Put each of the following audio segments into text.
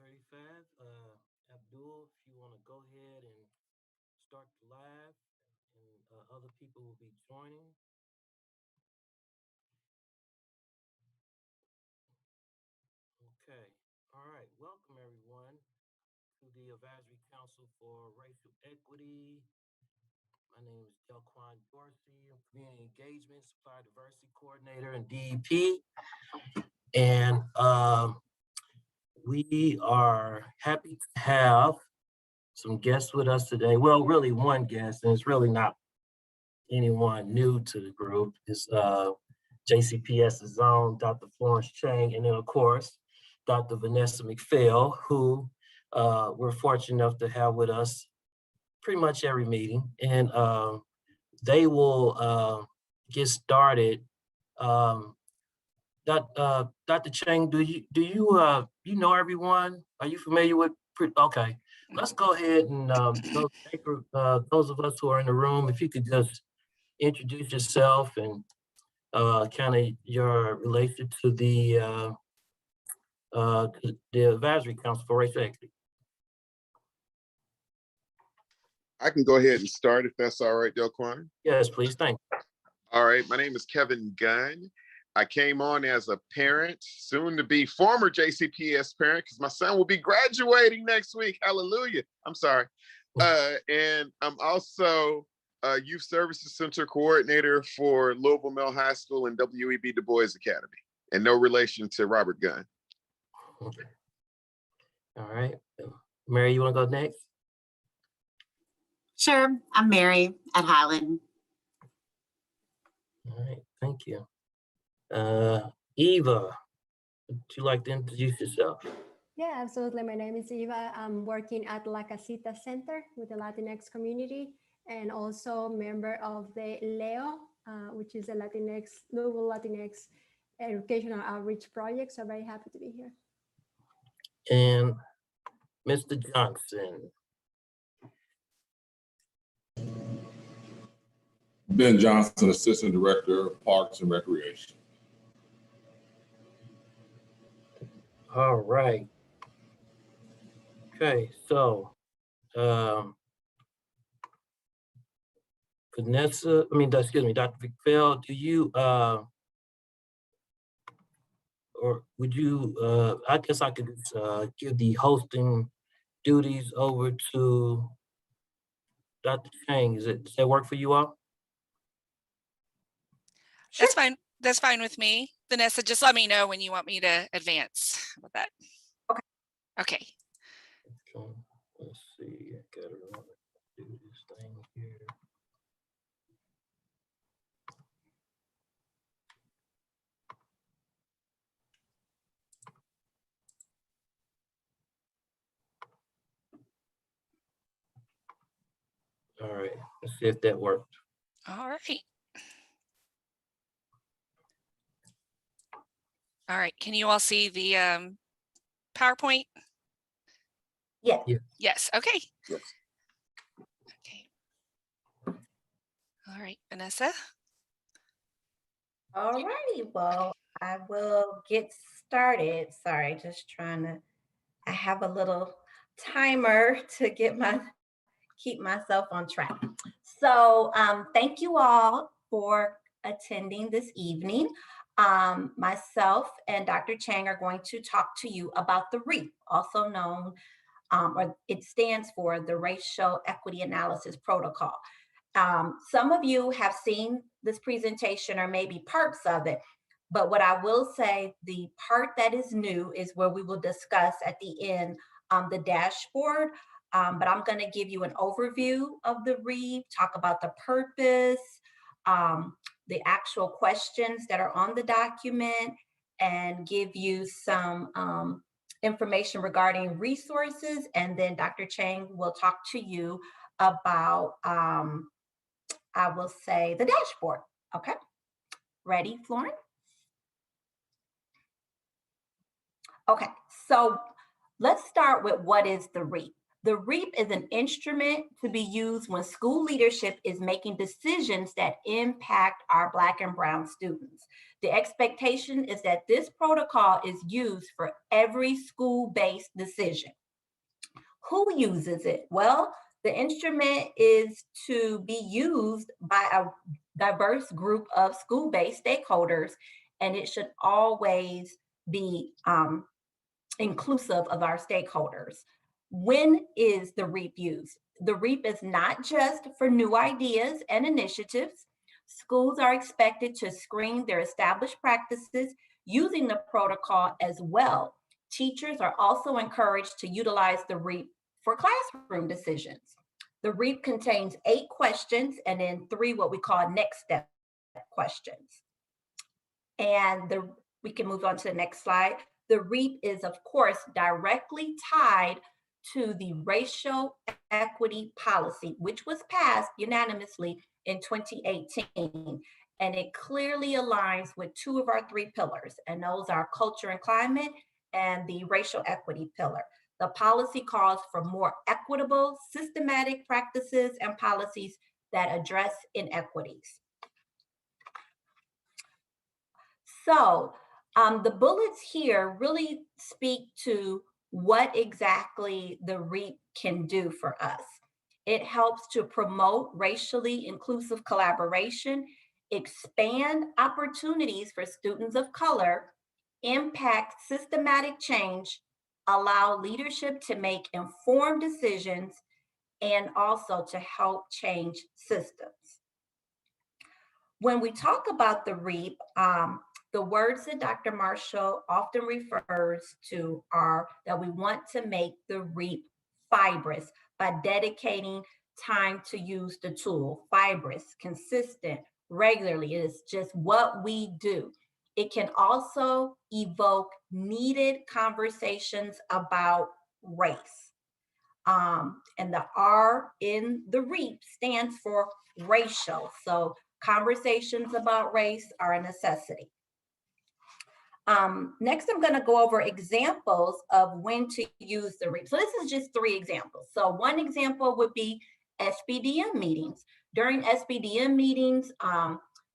9:35. Abdul, if you want to go ahead and start the live, and other people will be joining. Okay. All right. Welcome, everyone, to the Advisory Council for Racial Equity. My name is Delquan Dorsey. I'm Community Engagement, Supply Diversity Coordinator, and DEP. And we are happy to have some guests with us today. Well, really one guest, and it's really not anyone new to the group. It's JCPS's own Dr. Florence Chang, and then of course, Dr. Vanessa McPhail, who we're fortunate enough to have with us pretty much every meeting. And they will get started. Dr. Chang, do you know everyone? Are you familiar with? Okay, let's go ahead and those of us who are in the room, if you could just introduce yourself and kind of your relation to the Advisory Council for Racial Equity. I can go ahead and start if that's all right, Delquan. Yes, please. Thank you. All right, my name is Kevin Gunn. I came on as a parent, soon to be former JCPS parent, because my son will be graduating next week. Hallelujah. I'm sorry. And I'm also a Youth Services Center Coordinator for Louisville Male High School and WEB Du Bois Academy, and no relation to Robert Gunn. Okay. All right. Mary, you want to go next? Sure. I'm Mary at Highland. All right. Thank you. Eva, would you like to introduce yourself? Yeah, absolutely. My name is Eva. I'm working at La Casita Center with the Latinx community and also member of the LEO, which is the Louisville Latinx Educational Outreach Project. So very happy to be here. And Mr. Johnson. Ben Johnson, Assistant Director of Parks and Recreation. All right. Okay, so Vanessa, excuse me, Dr. McPhail, do you or would you I guess I could give the hosting duties over to Dr. Chang. Does that work for you all? Sure. That's fine. That's fine with me. Vanessa, just let me know when you want me to advance with that. Okay. Okay. Let's see. I gotta do this thing here. All right. Let's see if that worked. All right. All right. Can you all see the PowerPoint? Yeah. Yes. Okay. Yes. Okay. All right, Vanessa. All righty. Well, I will get started. Sorry, just trying to, I have a little timer to keep myself on track. So thank you all for attending this evening. Myself and Dr. Chang are going to talk to you about the REAP, also known, or it stands for the Racial Equity Analysis Protocol. Some of you have seen this presentation or maybe parts of it, but what I will say, the part that is new is where we will discuss at the end the dashboard. But I'm going to give you an overview of the REAP, talk about the purpose, the actual questions that are on the document, and give you some information regarding resources. And then Dr. Chang will talk to you about, I will say, the dashboard. Okay, ready, Florence? Okay, so let's start with what is the REAP. The REAP is an instrument to be used when school leadership is making decisions that impact our Black and Brown students. The expectation is that this protocol is used for every school-based decision. Who uses it? Well, the instrument is to be used by a diverse group of school-based stakeholders, and it should always be inclusive of our stakeholders. When is the REAP used? The REAP is not just for new ideas and initiatives. Schools are expected to screen their established practices using the protocol as well. Teachers are also encouraged to utilize the REAP for classroom decisions. The REAP contains 8 questions and then 3 what we call next step questions. And we can move on to the next slide. The REAP is, of course, directly tied to the racial equity policy, which was passed unanimously in 2018. And it clearly aligns with 2 of our 3 pillars, and those are culture and climate and the racial equity pillar. The policy calls for more equitable, systematic practices and policies that address inequities. So the bullets here really speak to what exactly the REAP can do for us. It helps to promote racially inclusive collaboration, expand opportunities for students of color, impact systematic change, allow leadership to make informed decisions, and also to help change systems. When we talk about the REAP, the words that Dr. Marshall often refers to are that we want to make the REAP fibrous by dedicating time to use the tool. Fibrous, consistent, regularly. It is just what we do. It can also evoke needed conversations about race. And the R in the REAP stands for racial. So conversations about race are a necessity. Next, I'm going to go over examples of when to use the REAP. So this is just 3 examples. So one example would be SBDM meetings. During SBDM meetings,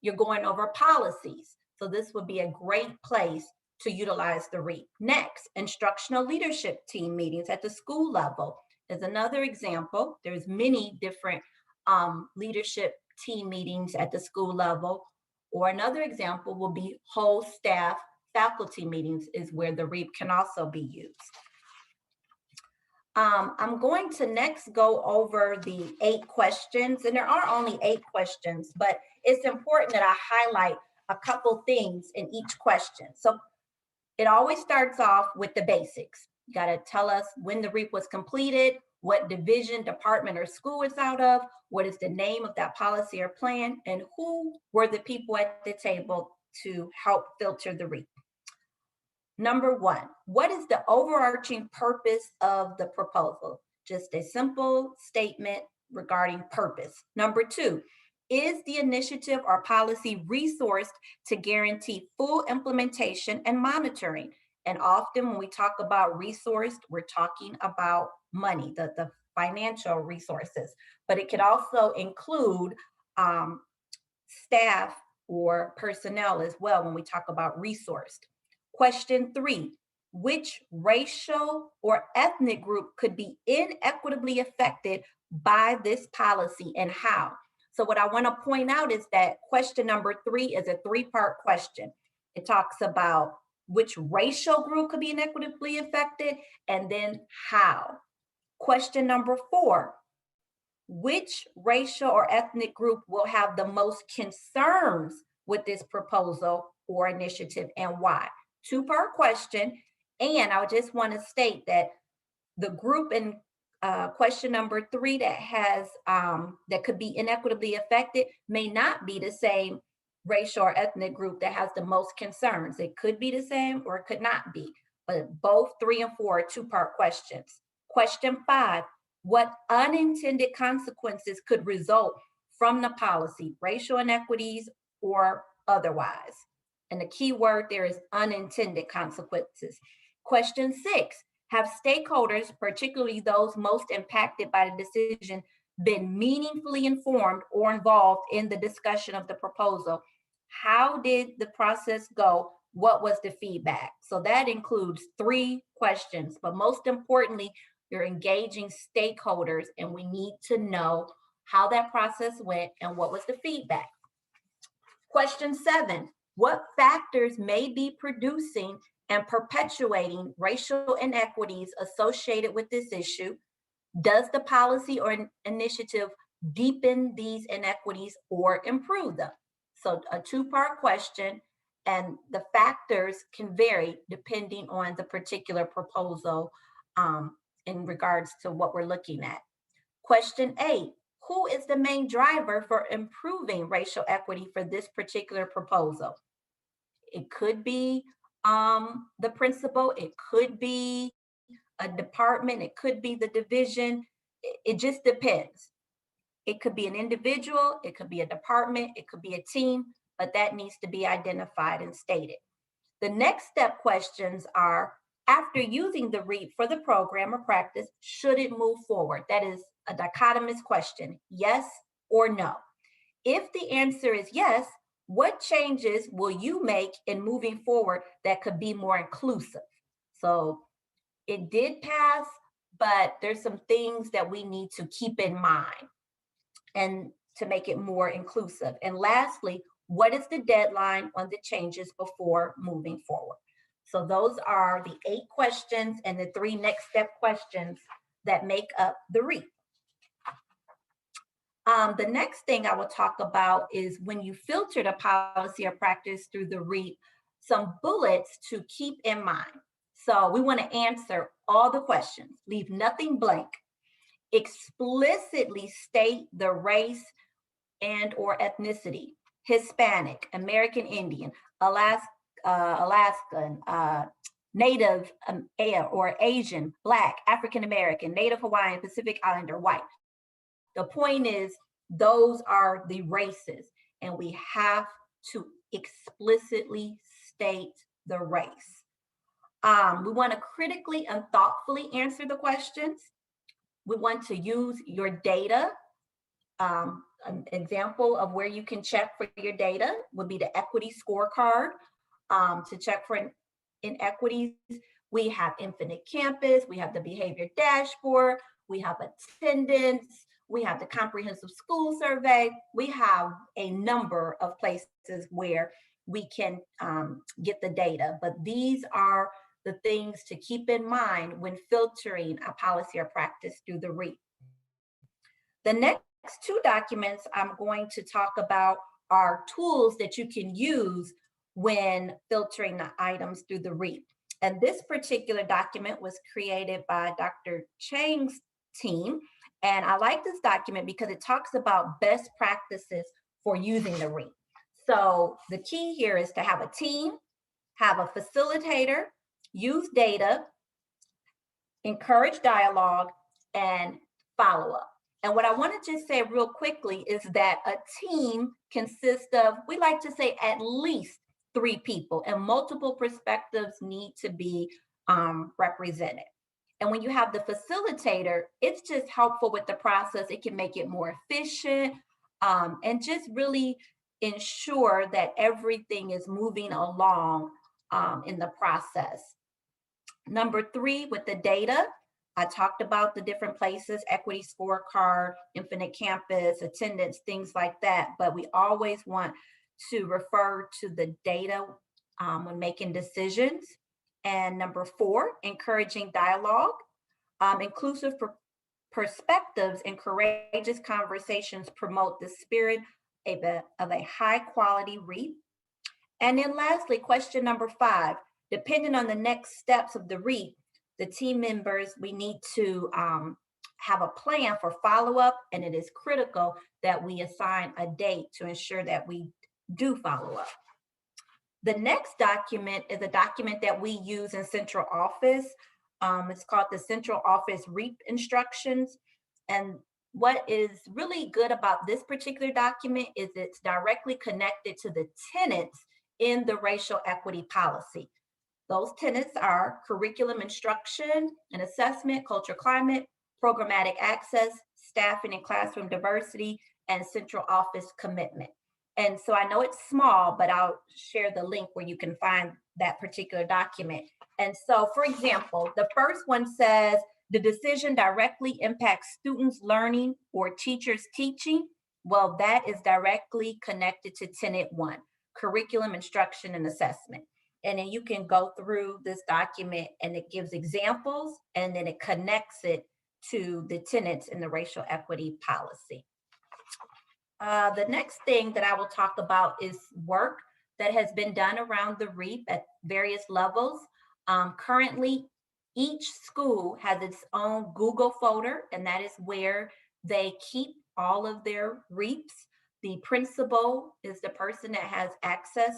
you're going over policies. So this would be a great place to utilize the REAP. Next, instructional leadership team meetings at the school level is another example. There's many different leadership team meetings at the school level. Or another example will be whole staff faculty meetings is where the REAP can also be used. I'm going to next go over the 8 questions, and there are only 8 questions, but it's important that I highlight a couple things in each question. So it always starts off with the basics. You got to tell us when the REAP was completed, what division, department, or school it's out of, what is the name of that policy or plan, and who were the people at the table to help filter the REAP. Number 1, what is the overarching purpose of the proposal? Just a simple statement regarding purpose. Number 2, is the initiative or policy resourced to guarantee full implementation and monitoring? And often when we talk about resourced, we're talking about money, the financial resources, but it could also include staff or personnel as well when we talk about resourced. Question 3, which racial or ethnic group could be inequitably affected by this policy and how? So what I want to point out is that question number 3 is a 3-part question. It talks about which racial group could be inequitably affected and then how. Question number 4, which racial or ethnic group will have the most concerns with this proposal or initiative and why? 2-part question. And I just want to state that the group in question number 3 that has that could be inequitably affected may not be the same racial or ethnic group that has the most concerns. It could be the same or it could not be, but both 3 and 4 are 2-part questions. Question 5, what unintended consequences could result from the policy, racial inequities or otherwise? And the key word there is unintended consequences. Question 6, Have stakeholders, particularly those most impacted by the decision, been meaningfully informed or involved in the discussion of the proposal? How did the process go? What was the feedback? So that includes 3 questions, but most importantly, you're engaging stakeholders, and we need to know how that process went and what was the feedback. Question 7, what factors may be producing and perpetuating racial inequities associated with this issue? Does the policy or initiative deepen these inequities or improve them? So a 2-part question, and the factors can vary depending on the particular proposal in regards to what we're looking at. Question 8, who is the main driver for improving racial equity for this particular proposal? It could be the principal, it could be a department, it could be the division. It just depends. It could be an individual, it could be a department, it could be a team, but that needs to be identified and stated. The next step questions are, after using the REAP for the program or practice, should it move forward? That is a dichotomous question, yes or no. If the answer is yes, what changes will you make in moving forward that could be more inclusive? So it did pass, but there's some things that we need to keep in mind and to make it more inclusive. And lastly, what is the deadline on the changes before moving forward? So those are the 8 questions and the 3 next step questions that make up the REAP. The next thing I will talk about is when you filter the policy or practice through the REAP, some bullets to keep in mind. So we want to answer all the questions, leave nothing blank. Explicitly state the race and or ethnicity: Hispanic, American Indian, Alaskan, Native or Asian, Black, African American, Native Hawaiian, Pacific Islander, white. The point is, those are the races, and we have to explicitly state the race. We want to critically and thoughtfully answer the questions. We want to use your data. An example of where you can check for your data would be the equity scorecard. To check for inequities, we have Infinite Campus, we have the behavior dashboard, we have attendance, we have the comprehensive school survey. We have a number of places where we can get the data, but these are the things to keep in mind when filtering a policy or practice through the REAP. The next 2 documents I'm going to talk about are tools that you can use when filtering the items through the REAP. And this particular document was created by Dr. Chang's team. And I like this document because it talks about best practices for using the REAP. So the key here is to have a team, have a facilitator, use data, encourage dialogue, and follow up. And what I want to just say real quickly is that a team consists of, we like to say, at least 3 people, and multiple perspectives need to be represented. And when you have the facilitator, it's just helpful with the process. It can make it more efficient and just really ensure that everything is moving along in the process. Number 3, with the data, I talked about the different places, equity scorecard, Infinite Campus, attendance, things like that. But we always want to refer to the data when making decisions. And number 4, encouraging dialogue, inclusive perspectives and courageous conversations promote the spirit of a high quality REAP. And then lastly, question number 5, depending on the next steps of the REAP, the team members, we need to have a plan for follow-up, and it is critical that we assign a date to ensure that we do follow up. The next document is a document that we use in central office. It's called the Central Office REAP Instructions. And what is really good about this particular document is it's directly connected to the tenets in the racial equity policy. Those tenets are curriculum instruction and assessment, culture climate, programmatic access, staffing and classroom diversity, and central office commitment. And so I know it's small, but I'll share the link where you can find that particular document. And so, for example, the first one says, the decision directly impacts students' learning or teachers' teaching. Well, that is directly connected to Tenet 1, curriculum instruction and assessment. And then you can go through this document and it gives examples and then it connects it to the tenets in the racial equity policy. The next thing that I will talk about is work that has been done around the REAP at various levels. Currently, each school has its own Google folder, and that is where they keep all of their REAPs. The principal is the person that has access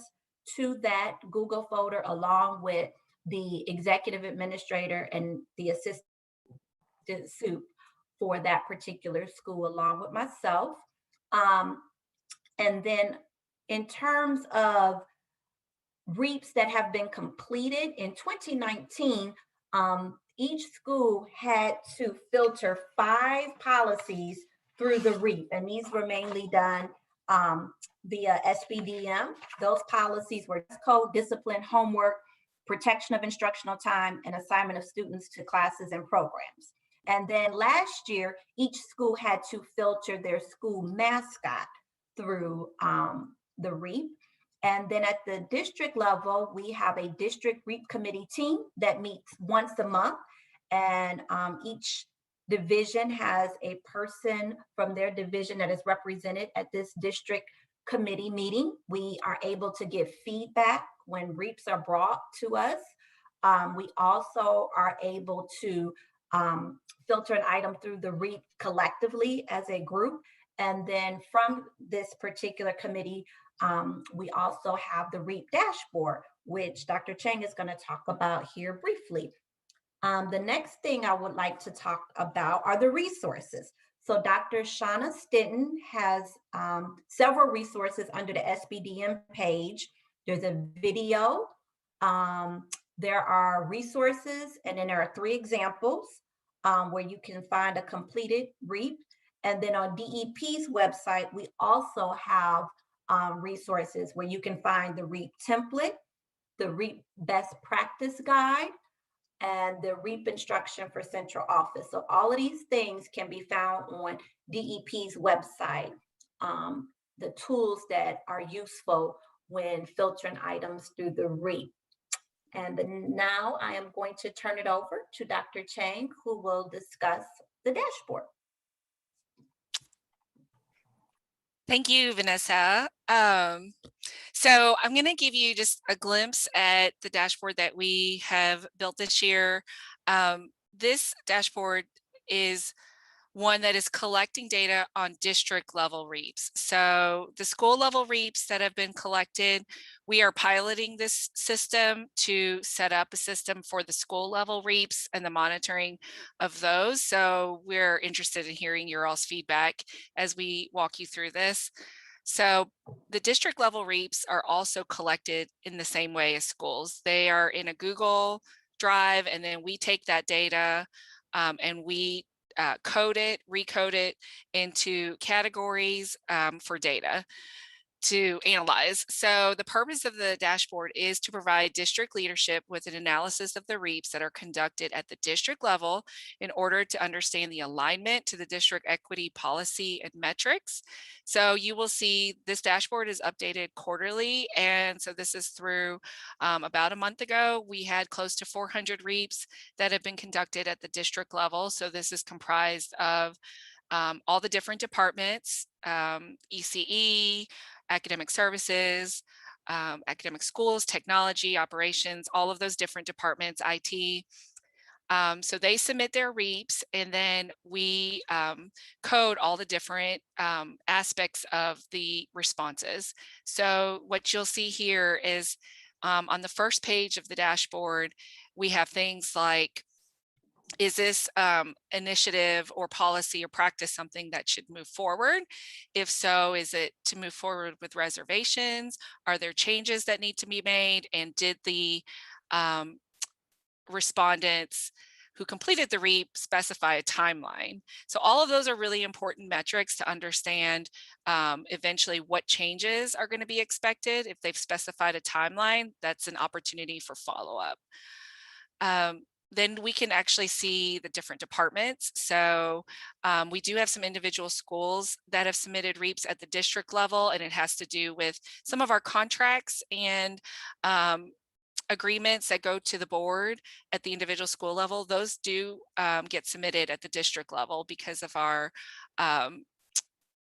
to that Google folder, along with the executive administrator and the assistant soup for that particular school, along with myself. And then in terms of REAPs that have been completed in 2019, each school had to filter 5 policies through the REAP, and these were mainly done via SBDM. Those policies were code, discipline, homework, protection of instructional time, and assignment of students to classes and programs. And then last year, each school had to filter their school mascot through the REAP. And then at the district level, we have a district REAP committee team that meets once a month. And each division has a person from their division that is represented at this district committee meeting. We are able to give feedback when REAPs are brought to us. We also are able to filter an item through the REAP collectively as a group. And then from this particular committee, we also have the REAP dashboard, which Dr. Chang is going to talk about here briefly. The next thing I would like to talk about are the resources. So Dr. Shauna Stinton has several resources under the SBDM page. There's a video, there are resources, and then there are 3 examples where you can find a completed REAP. And then on DEP's website, we also have resources where you can find the REAP template, the REAP best practice guide, and the REAP instruction for central office. So all of these things can be found on DEP's website, the tools that are useful when filtering items through the REAP. And now I am going to turn it over to Dr. Chang, who will discuss the dashboard. Thank you, Vanessa. So I'm going to give you just a glimpse at the dashboard that we have built this year. This dashboard is one that is collecting data on district level REAPs. So the school level REAPs that have been collected, we are piloting this system to set up a system for the school level REAPs and the monitoring of those. So we're interested in hearing your all's feedback as we walk you through this. So the district level REAPs are also collected in the same way as schools. They are in a Google Drive, and then we take that data and we code it, recode it into categories for data to analyze. So the purpose of the dashboard is to provide district leadership with an analysis of the REAPs that are conducted at the district level in order to understand the alignment to the district equity policy and metrics. So you will see this dashboard is updated quarterly. And so this is through about a month ago, we had close to 400 REAPs that have been conducted at the district level. So this is comprised of all the different departments, ECE, academic services, academic schools, technology, operations, all of those different departments, IT. So they submit their REAPs, and then we code all the different aspects of the responses. So what you'll see here is on the first page of the dashboard, we have things like, is this initiative or policy or practice something that should move forward? If so, is it to move forward with reservations? Are there changes that need to be made? And did the respondents who completed the REAP specify a timeline. So all of those are really important metrics to understand eventually what changes are going to be expected. If they've specified a timeline, that's an opportunity for follow-up. Then we can actually see the different departments. So we do have some individual schools that have submitted REAPs at the district level, and it has to do with some of our contracts and agreements that go to the board at the individual school level. Those do get submitted at the district level because of our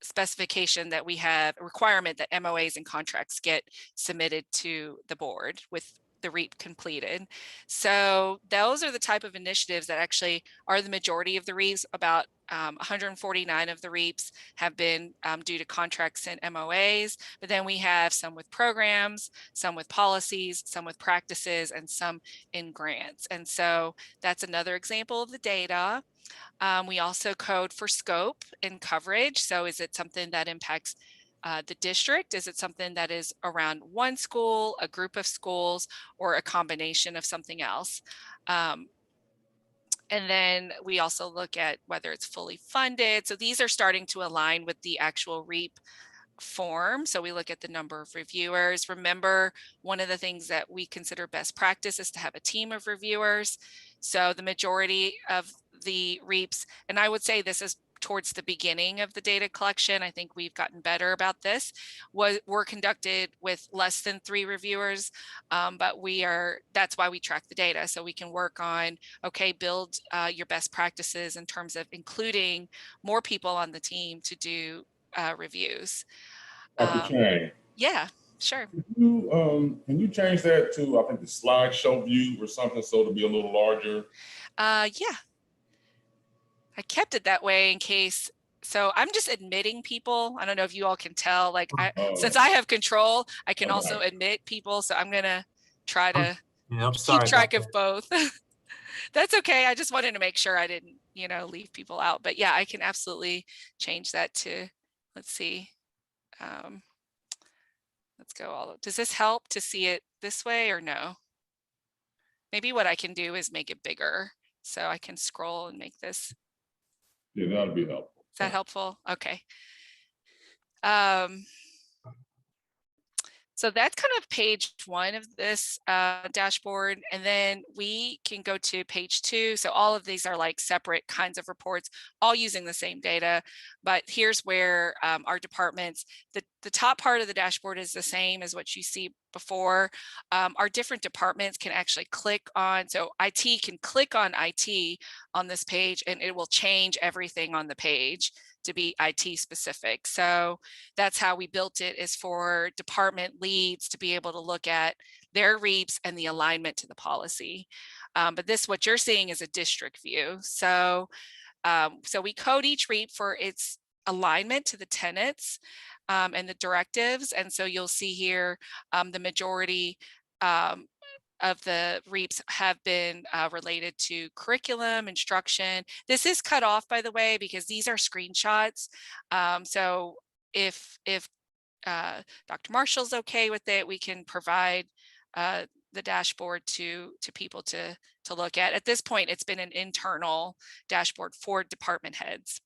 specification that we have a requirement that MOAs and contracts get submitted to the board with the REAP completed. So those are the type of initiatives that actually are the majority of the REAPs. About 149 of the REAPs have been due to contracts and MOAs, but then we have some with programs, some with policies, some with practices, and some in grants. And so that's another example of the data. We also code for scope and coverage. So is it something that impacts the district? Is it something that is around one school, a group of schools, or a combination of something else? And then we also look at whether it's fully funded. So these are starting to align with the actual REAP form. So we look at the number of reviewers. Remember, one of the things that we consider best practice is to have a team of reviewers. So the majority of the REAPs, and I would say this is towards the beginning of the data collection, I think we've gotten better about this, were conducted with less than 3 reviewers, but that's why we track the data. So we can work on, okay, build your best practices in terms of including more people on the team to do reviews. Dr. Chang, Yeah, sure. can you change that to, I think, the slideshow view or something, so to be a little larger? Yeah. I kept it that way in case. So I'm just admitting people. I don't know if you all can tell, like since I have control, I can also admit people. So I'm going to try to keep track of both. That's okay. I just wanted to make sure I didn't, leave people out. But yeah, I can absolutely change that to, let's see. Let's go does this help to see it this way or no? Maybe what I can do is make it bigger so I can scroll and make this. Yeah, that'd be helpful. Is that helpful? Okay. So that's kind of page 1 of this dashboard. And then we can go to page 2. So all of these are like separate kinds of reports, all using the same data. But here's where our departments, the top part of the dashboard is the same as what you see before. Our different departments can actually click on, so IT can click on IT on this page and it will change everything on the page to be IT specific. So that's how we built it, is for department leads to be able to look at their REAPs and the alignment to the policy. But what you're seeing is a district view. So, so we code each REAP for its alignment to the tenets and the directives. And so you'll see here the majority of the REAPs have been related to curriculum, instruction. This is cut off, by the way, because these are screenshots. So if Dr. Marshall's okay with it, we can provide the dashboard to people to look at. At this point, it's been an internal dashboard for department heads.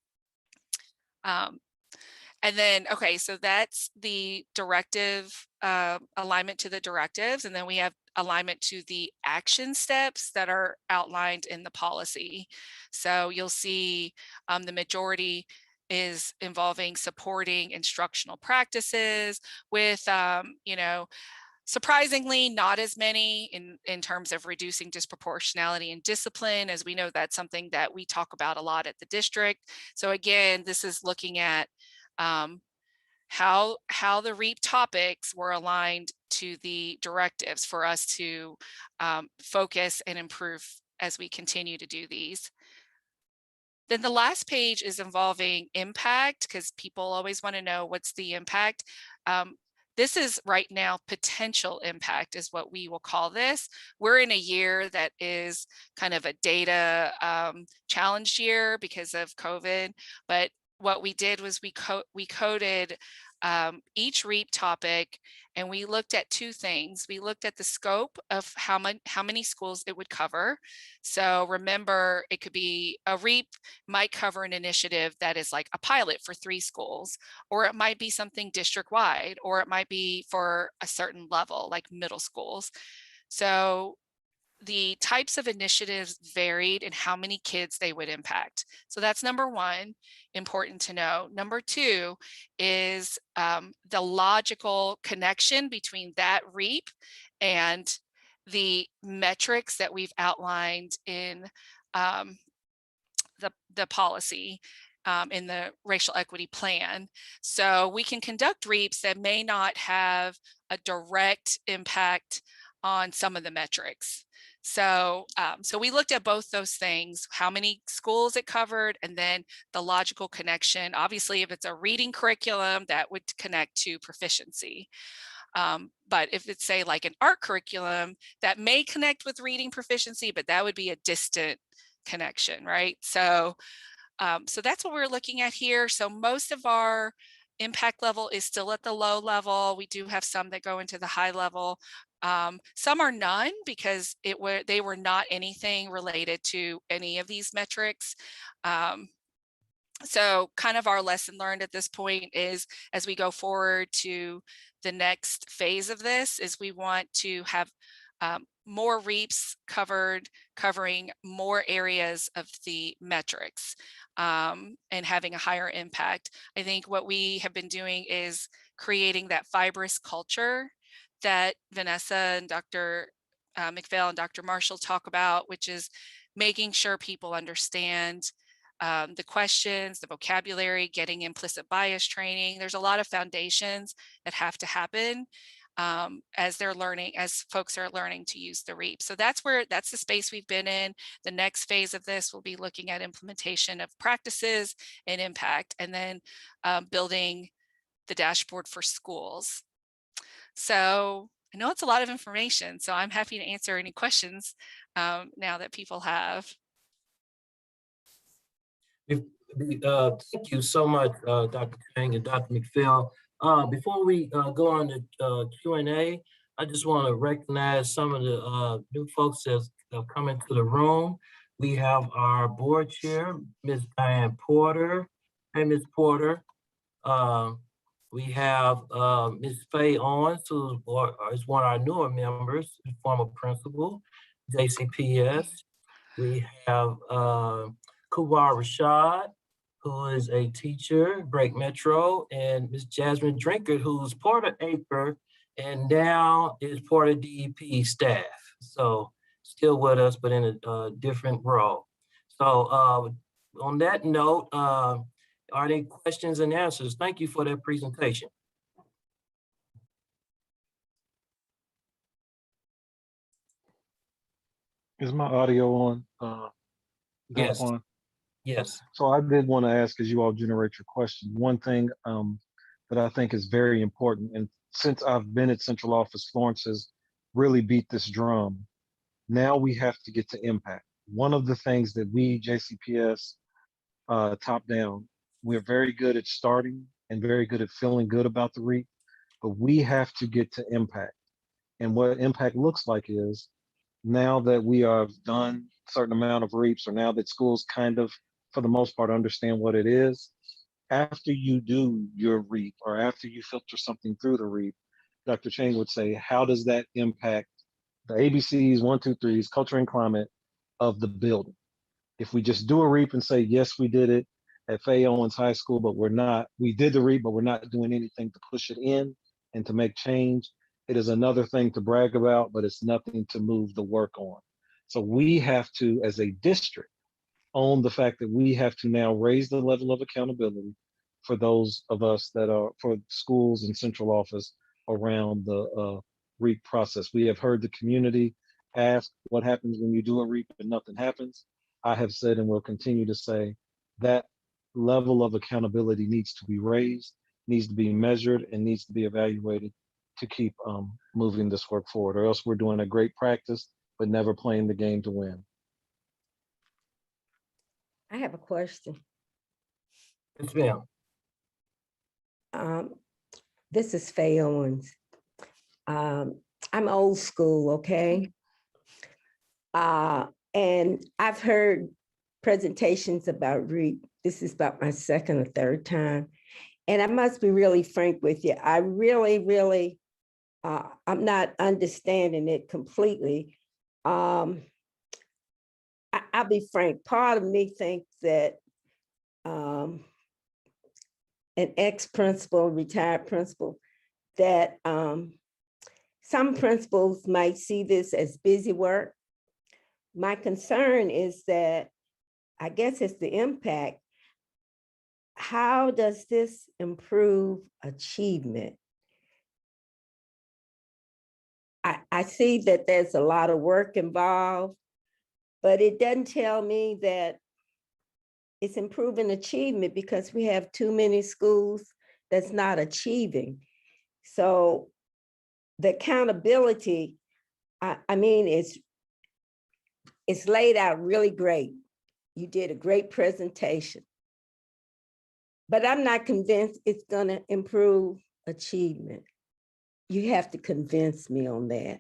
And then, okay, so that's the directive, alignment to the directives. And then we have alignment to the action steps that are outlined in the policy. So you'll see the majority is involving supporting instructional practices with, surprisingly not as many in terms of reducing disproportionality and discipline, as we know that's something that we talk about a lot at the district. So again, this is looking at how the REAP topics were aligned to the directives for us to focus and improve as we continue to do these. Then the last page is involving impact, because people always want to know what's the impact. This is right now potential impact is what we will call this. We're in a year that is kind of a data challenged year because of COVID, but what we did was we coded each REAP topic, and we looked at two things. We looked at the scope of how many schools it would cover. So remember, it could be a REAP might cover an initiative that is like a pilot for 3 schools, or it might be something district-wide, or it might be for a certain level, like middle schools. So the types of initiatives varied in how many kids they would impact. So that's number one, important to know. Number two is the logical connection between that REAP and the metrics that we've outlined in the policy in the racial equity plan. So we can conduct REAPs that may not have a direct impact on some of the metrics. So, so we looked at both those things, how many schools it covered, and then the logical connection. Obviously, if it's a reading curriculum, that would connect to proficiency. But if it's, say, like an art curriculum, that may connect with reading proficiency, but that would be a distant connection, right? So, so that's what we're looking at here. So most of our impact level is still at the low level. We do have some that go into the high level. Some are none because they were not anything related to any of these metrics. So kind of our lesson learned at this point is, as we go forward to the next phase of this, is we want to have more REAPs covering more areas of the metrics and having a higher impact. I think what we have been doing is creating that fibrous culture that Vanessa and Dr. McPhail and Dr. Marshall talk about, which is making sure people understand the questions, the vocabulary, getting implicit bias training. There's a lot of foundations that have to happen as they're learning, as folks are learning to use the REAP. So that's the space we've been in. The next phase of this will be looking at implementation of practices and impact, and then building the dashboard for schools. So I know it's a lot of information, so I'm happy to answer any questions now that people have. Thank you so much, Dr. Chang and Dr. McPhail. Before we go on to Q&A, I just want to recognize some of the new folks that have come into the room. We have our board chair, Ms. Diane Porter. Hey, Ms. Porter. We have Ms. Faye Owens, who is one of our newer members, former principal, JCPS. We have Kuwar Rashad, who is a teacher, Break Metro, and Ms. Jasmine Drinker, who's part of APER and now is part of DEP staff. So still with us, but in a different role. So on that note, are there questions and answers? Thank you for that presentation. Is my audio on? Yes. On? Yes. So I did want to ask, as you all generate your questions, one thing that I think is very important, and since I've been at central office, Florence has really beat this drum. Now we have to get to impact. One of the things that we, JCPS, top down, we're very good at starting and very good at feeling good about the REAP, but we have to get to impact. And what impact looks like is, now that we have done a certain amount of REAPs, or now that schools kind of, for the most part, understand what it is, after you do your REAP or after you filter something through the REAP, Dr. Chang would say, how does that impact the ABCs, 1, 2, 3s, culture and climate of the building? If we just do a REAP and say, yes, we did it at Faye Owens High School, but we did the REAP, but we're not doing anything to push it in and to make change, it is another thing to brag about, but it's nothing to move the work on. So we have to, as a district, own the fact that we have to now raise the level of accountability for those of us that are, for schools and central office around the REAP process. We have heard the community ask what happens when you do a REAP and nothing happens. I have said and will continue to say that level of accountability needs to be raised, needs to be measured, and needs to be evaluated to keep moving this work forward, or else we're doing a great practice, but never playing the game to win. I have a question. Yes, ma'am. This is Faye Owens. I'm old school, okay? And I've heard presentations about REAP. This is about my second or third time. And I must be really frank with you. I really, I'm not understanding it completely. I'll be frank, part of me thinks that an ex-principal, retired principal, that some principals might see this as busy work. My concern is that, I guess it's the impact. How does this improve achievement? I see that there's a lot of work involved, but it doesn't tell me that it's improving achievement because we have too many schools that's not achieving. So the accountability, I mean, it's laid out really great. You did a great presentation, but I'm not convinced it's gonna improve achievement. You have to convince me on that.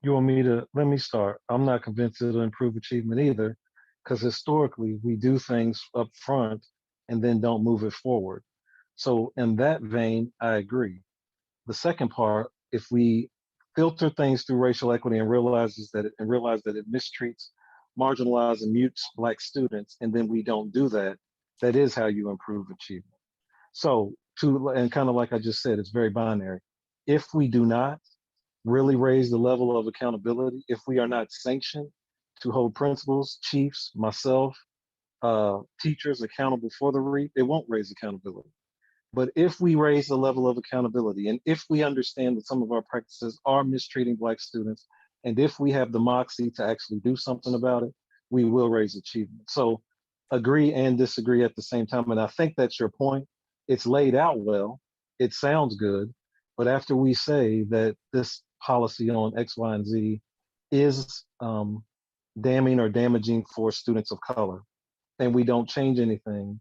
You want me to, let me start. I'm not convinced it'll improve achievement either, because historically we do things up front and then don't move it forward. So in that vein, I agree. The second part, if we filter things through racial equity and realize that it mistreats, marginalizes, and mutes Black students, and then we don't do that, that is how you improve achievement. So and kind of like I just said, it's very binary. If we do not really raise the level of accountability, if we are not sanctioned to hold principals, chiefs, myself, teachers accountable for the REAP, it won't raise accountability. But if we raise the level of accountability, and if we understand that some of our practices are mistreating Black students, and if we have the moxie to actually do something about it, we will raise achievement. So agree and disagree at the same time. And I think that's your point. It's laid out well. It sounds good. But after we say that this policy on X, Y, and Z is damning or damaging for students of color, and we don't change anything,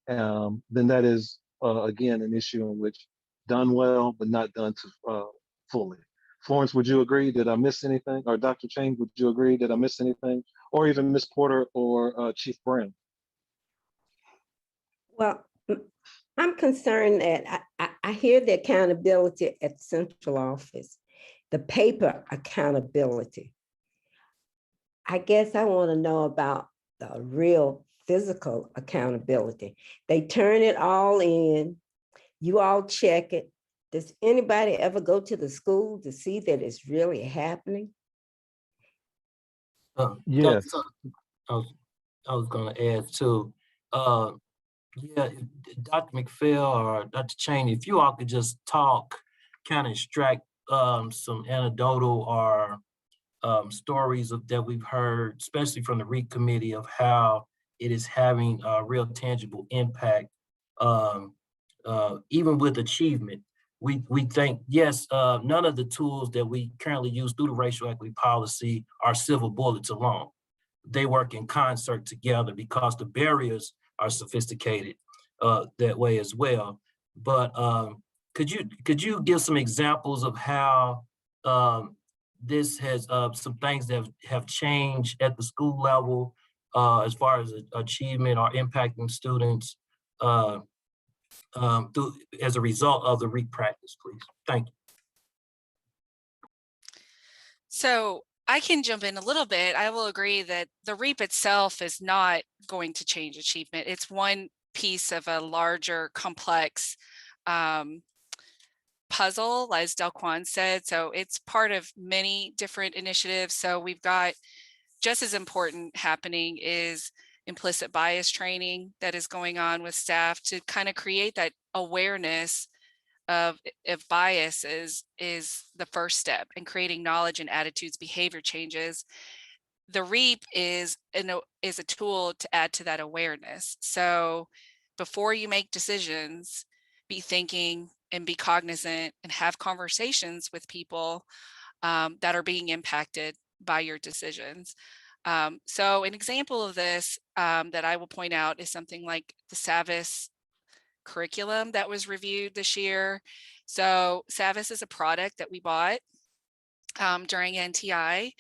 then that is, again, an issue in which done well, but not done to fully. Florence, would you agree? Did I miss anything? Or Dr. Chang, would you agree? Did I miss anything? Or even Ms. Porter or Chief Brown? Well, I'm concerned that I hear the accountability at central office, the paper accountability. I guess I want to know about the real physical accountability. They turn it all in, you all check it. Does anybody ever go to the school to see that it's really happening? Yes. I was going to add too. Yeah, Dr. McPhail or Dr. Cheney, if you all could just talk, kind of extract some anecdotal or stories that we've heard, especially from the REAP committee, of how it is having a real tangible impact, even with achievement. We think, yes, none of the tools that we currently use through the racial equity policy are silver bullets alone. They work in concert together because the barriers are sophisticated that way as well. But could you give some examples of how this has some things that have changed at the school level as far as achievement or impacting students as a result of the REAP practice, please? Thank you. So I can jump in a little bit. I will agree that the REAP itself is not going to change achievement. It's one piece of a larger, complex puzzle, as Delquan said. So it's part of many different initiatives. So we've got, just as important happening is implicit bias training that is going on with staff to kind of create that awareness of if bias is the first step in creating knowledge and attitudes, behavior changes. The REAP is a tool to add to that awareness. So before you make decisions, be thinking and be cognizant and have conversations with people that are being impacted by your decisions. So an example of this that I will point out is something like the SAVIS curriculum that was reviewed this year. So Savvis is a product that we bought during NTI.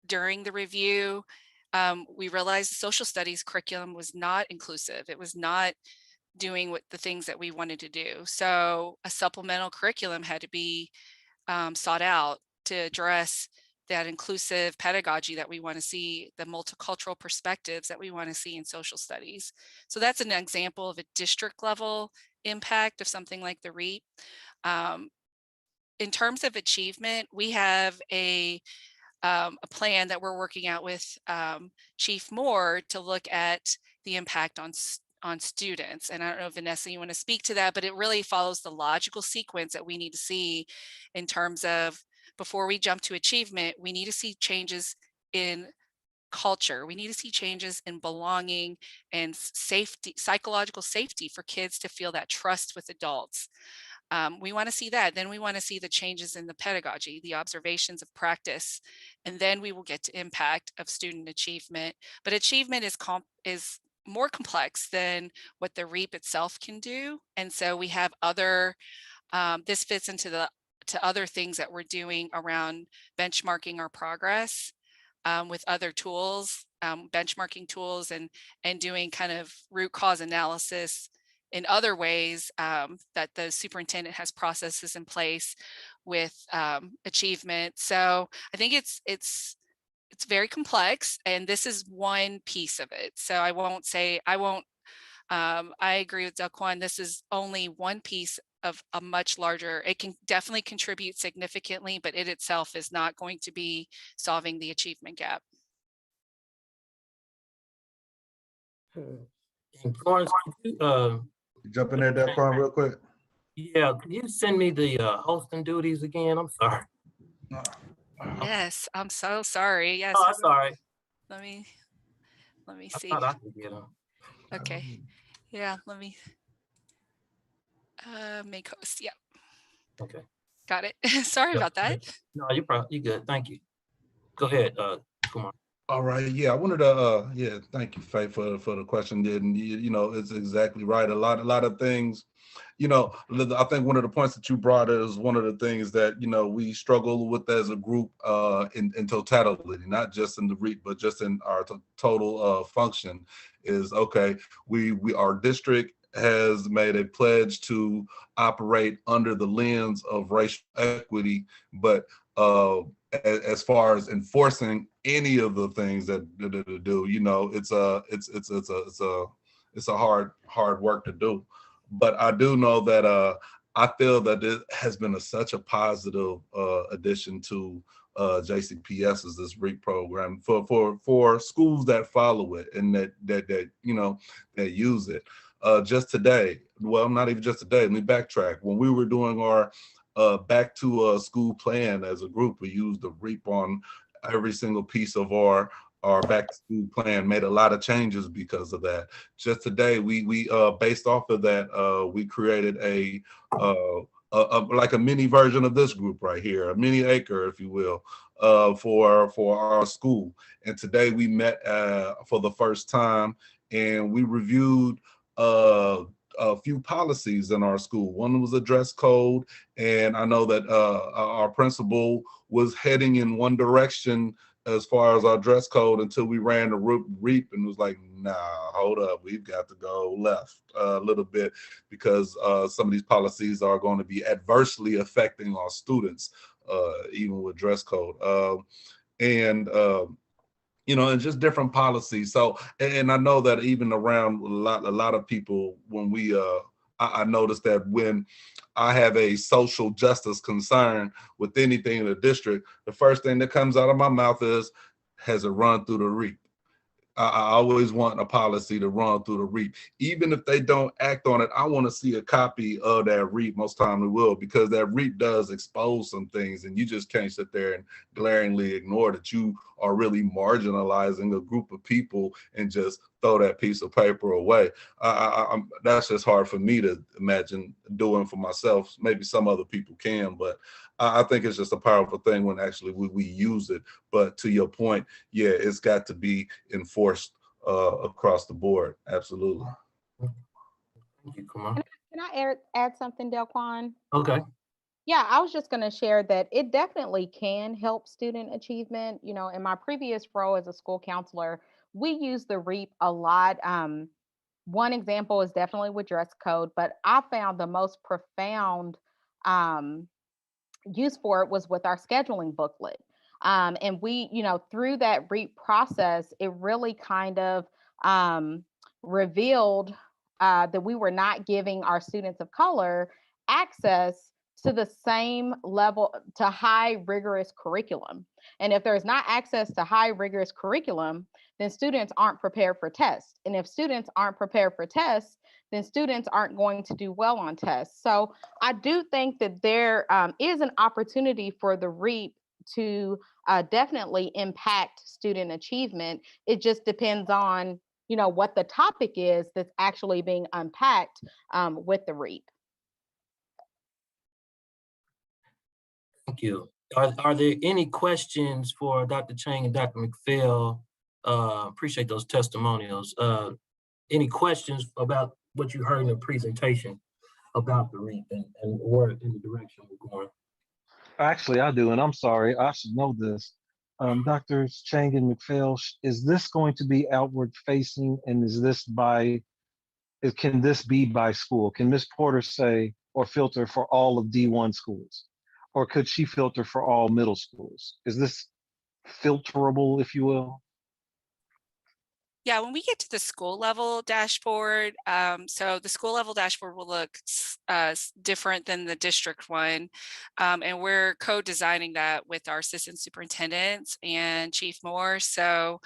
During the review, we realized the social studies curriculum was not inclusive. It was not doing what the things that we wanted to do. So a supplemental curriculum had to be sought out to address that inclusive pedagogy that we want to see, the multicultural perspectives that we want to see in social studies. So that's an example of a district level impact of something like the REAP. In terms of achievement, we have a plan that we're working out with Chief Moore to look at the impact on students. And I don't know, Vanessa, you want to speak to that, but it really follows the logical sequence that we need to see in terms of, before we jump to achievement, we need to see changes in culture. We need to see changes in belonging and safety, psychological safety for kids to feel that trust with adults. We want to see that. Then we want to see the changes in the pedagogy, the observations of practice, and then we will get to impact of student achievement. But achievement is more complex than what the REAP itself can do. And so we have other, this fits into other things that we're doing around benchmarking our progress with other tools, benchmarking tools, and doing kind of root cause analysis in other ways that the superintendent has processes in place with achievement. So I think it's very complex, and this is one piece of it. So I agree with Daquan. This is only one piece of a much larger, it can definitely contribute significantly, but it itself is not going to be solving the achievement gap. And Florence, could you, Jump in there, Daquan, real quick. yeah, could you send me the hosting duties again? I'm sorry. Yes, I'm so sorry. Yes. Oh, that's all right. Let me I see. thought I could get them. Okay. Yeah, let me make host. Yeah. Okay. Got it. Sorry Yeah. about that. No, you're good. Thank you. Go ahead, Kumar. All right. Yeah, I wanted to thank you, Faye, for the question. And you know, it's exactly right. A lot of things, you know, I think one of the points that you brought is one of the things that, you know, we struggle with as a group in totality, not just in the REAP, but just in our total function is, okay, our district has made a pledge to operate under the lens of racial equity, but as far as enforcing any of the things that do, you know, it's a hard work to do. But I do know that I feel that it has been such a positive addition to JCPS is this REAP program for schools that follow it and that you know, that use it. Just today, well, not even just today, let me backtrack. When we were doing our back to a school plan as a group, we used the REAP on every single piece of our back to school plan, made a lot of changes because of that. Just today, we based off of that, we created a like a mini version of this group right here, a mini acre, if you will, for our school. And today we met for the first time, and we reviewed a few policies in our school. One was a dress code, and I know that our principal was heading in one direction as far as our dress code until we ran the REAP and was like, nah, hold up, we've got to go left a little bit because some of these policies are going to be adversely affecting our students, even with dress code. You know, and just different policies. So, and I know that even around a lot of people, when we, I noticed that when I have a social justice concern with anything in the district, the first thing that comes out of my mouth is, has it run through the REAP? I always want a policy to run through the REAP. Even if they don't act on it, I want to see a copy of that REAP. Most time we will, because that REAP does expose some things, and you just can't sit there and glaringly ignore that you are really marginalizing a group of people and just throw that piece of paper away. That's just hard for me to imagine doing for myself. Maybe some other people can, but I think it's just a powerful thing when actually we use it. But to your point, yeah, it's got to be enforced across the board. Absolutely. Thank you, Kumar. Can I add something, Delquan? Okay. Yeah, I was just going to share that it definitely can help student achievement. You know, in my previous role as a school counselor, we use the REAP a lot. One example is definitely with dress code, but I found the most profound um, use for it was with our scheduling booklet. And we, you know, through that REAP process, it really kind of revealed that we were not giving our students of color access to the same level, to high rigorous curriculum. And if there's not access to high rigorous curriculum, then students aren't prepared for tests. And if students aren't prepared for tests, then students aren't going to do well on tests. So I do think that there is an opportunity for the REAP to definitely impact student achievement. It just depends on, you know, what the topic is that's actually being unpacked with the REAP. Thank you. Are there any questions for Dr. Chang and Dr. McPhail? Appreciate those testimonials. Any questions about what you heard in the presentation about the REAP and where in the direction we're going? Actually, I do, and I'm sorry, I should know this. Drs. Chang and McPhail, is this going to be outward facing, and can this be by school? Can Ms. Porter say or filter for all of D1 schools? Or could she filter for all middle schools? Is this filterable, if you will? Yeah, when we get to the school level dashboard, so the school level dashboard will look different than the district one. And we're co-designing that with our assistant superintendents and Chief Moore. So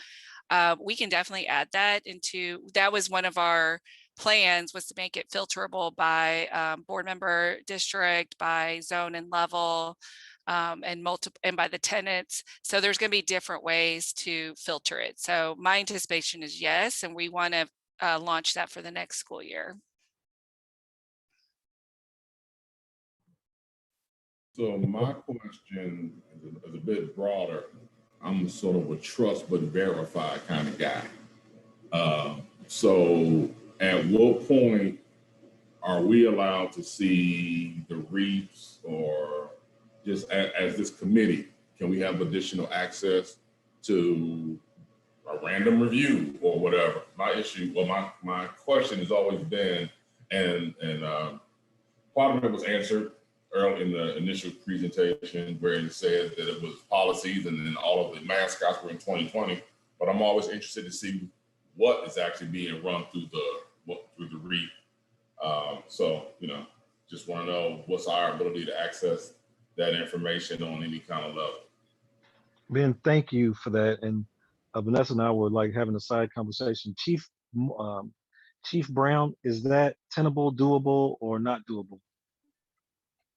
we can definitely add that into, that was one of our plans, was to make it filterable by board member district, by zone and level, and by the tenants. So there's going to be different ways to filter it. So my anticipation is yes, and we want to launch that for the next school year. So my question is a bit broader. I'm sort of a trust but verify kind of guy. So at what point are we allowed to see the REAPs, or just as this committee, can we have additional access to a random review or whatever? My issue, well, my question has always been, and part of it was answered early in the initial presentation where it said that it was policies and then all of the mascots were in 2020, but I'm always interested to see what is actually being run through the REAP. So, you know, just want to know what's our ability to access that information on any kind of level. Ben, thank you for that. And Vanessa and I were like having a side conversation. Chief Brown, is that tenable, doable, or not doable?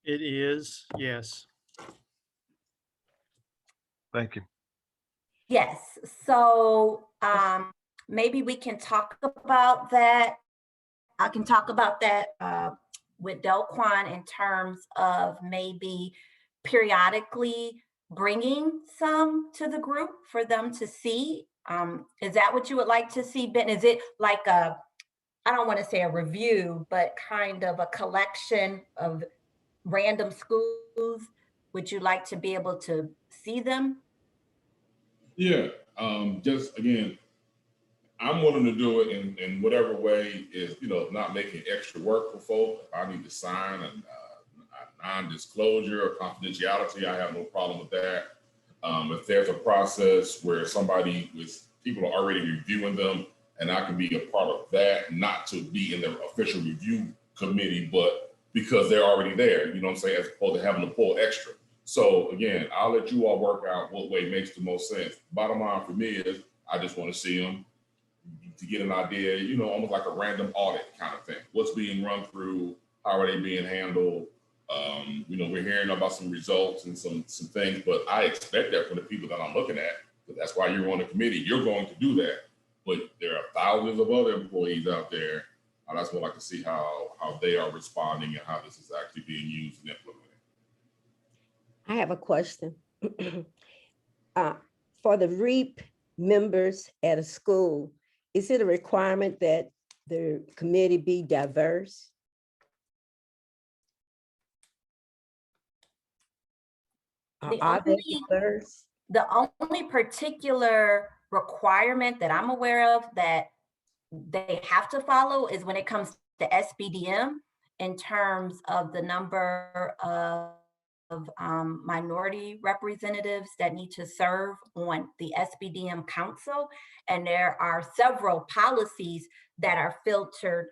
It is, yes. Thank you. Yes, so maybe we can talk about that. I can talk about that with Delquan in terms of maybe periodically bringing some to the group for them to see. Is that what you would like to see, Ben? Is it like I don't want to say a review, but kind of a collection of random schools? Would you like to be able to see them? Yeah, just again, I'm willing to do it in whatever way is, you know, not making extra work for folk. If I need to sign a non-disclosure or confidentiality, I have no problem with that. If there's a process where people are already reviewing them and I can be a part of that, not to be in the official review committee, but because they're already there, you know what I'm saying, as opposed to having to pull extra. So again, I'll let you all work out what way makes the most sense. Bottom line for me is I just want to see them to get an idea, you know, almost like a random audit kind of thing. What's being run through, how are they being handled? You know, we're hearing about some results and some things, but I expect that from the people that I'm looking at, because that's why you're on the committee. You're going to do that, but there are thousands of other employees out there. I just would like to see how they are responding and how this is actually being used and implemented. I have a question. For the REAP members at a school, is it a requirement that the committee be diverse? Are they diverse? The only particular requirement that I'm aware of that they have to follow is when it comes to SBDM in terms of the number of minority representatives that need to serve on the SBDM council. And there are several policies that are filtered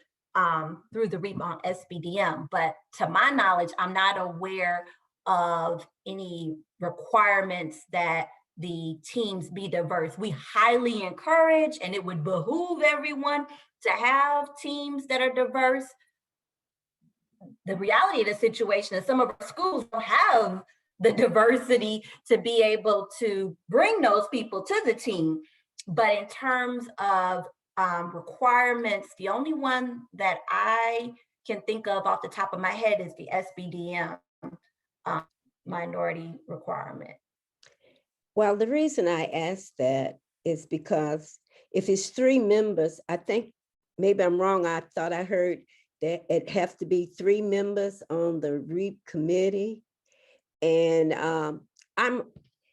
through the REAP on SBDM. But to my knowledge, I'm not aware of any requirements that the teams be diverse. We highly encourage, and it would behoove everyone to have teams that are diverse. The reality of the situation is some of our schools don't have the diversity to be able to bring those people to the team. But in terms of requirements, the only one that I can think of off the top of my head is the SBDM minority requirement. Well, the reason I asked that is because if it's 3 members, I think, maybe I'm wrong, I thought I heard that it have to be 3 members on the REAP committee. And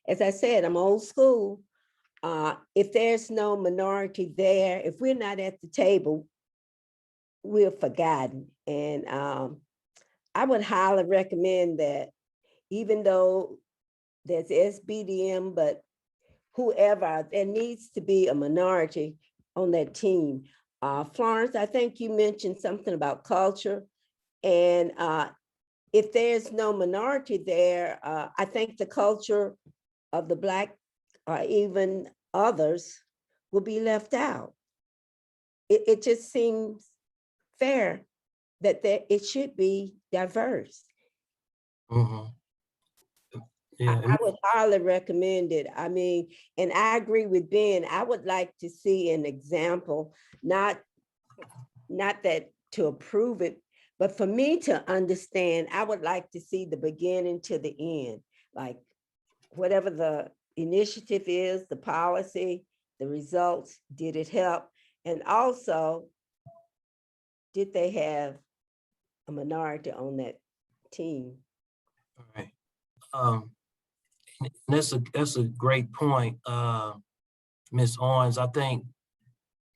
as I said, I'm old school. If there's no minority there, if we're not at the table, we're forgotten. And I would highly recommend that, even though there's SBDM, but whoever, there needs to be a minority on that team. Florence, I think you mentioned something about culture. And if there's no minority there, I think the culture of the Black or even others will be left out. It just seems fair that it should be diverse. Mm-hmm. Yeah. I would highly recommend it. I mean, and I agree with Ben. I would like to see an example, not that to approve it, but for me to understand, I would like to see the beginning to the end, like whatever the initiative is, the policy, the results, did it help? And also, did they have a minority on that team? All right. That's a great point, Ms. Owens. I think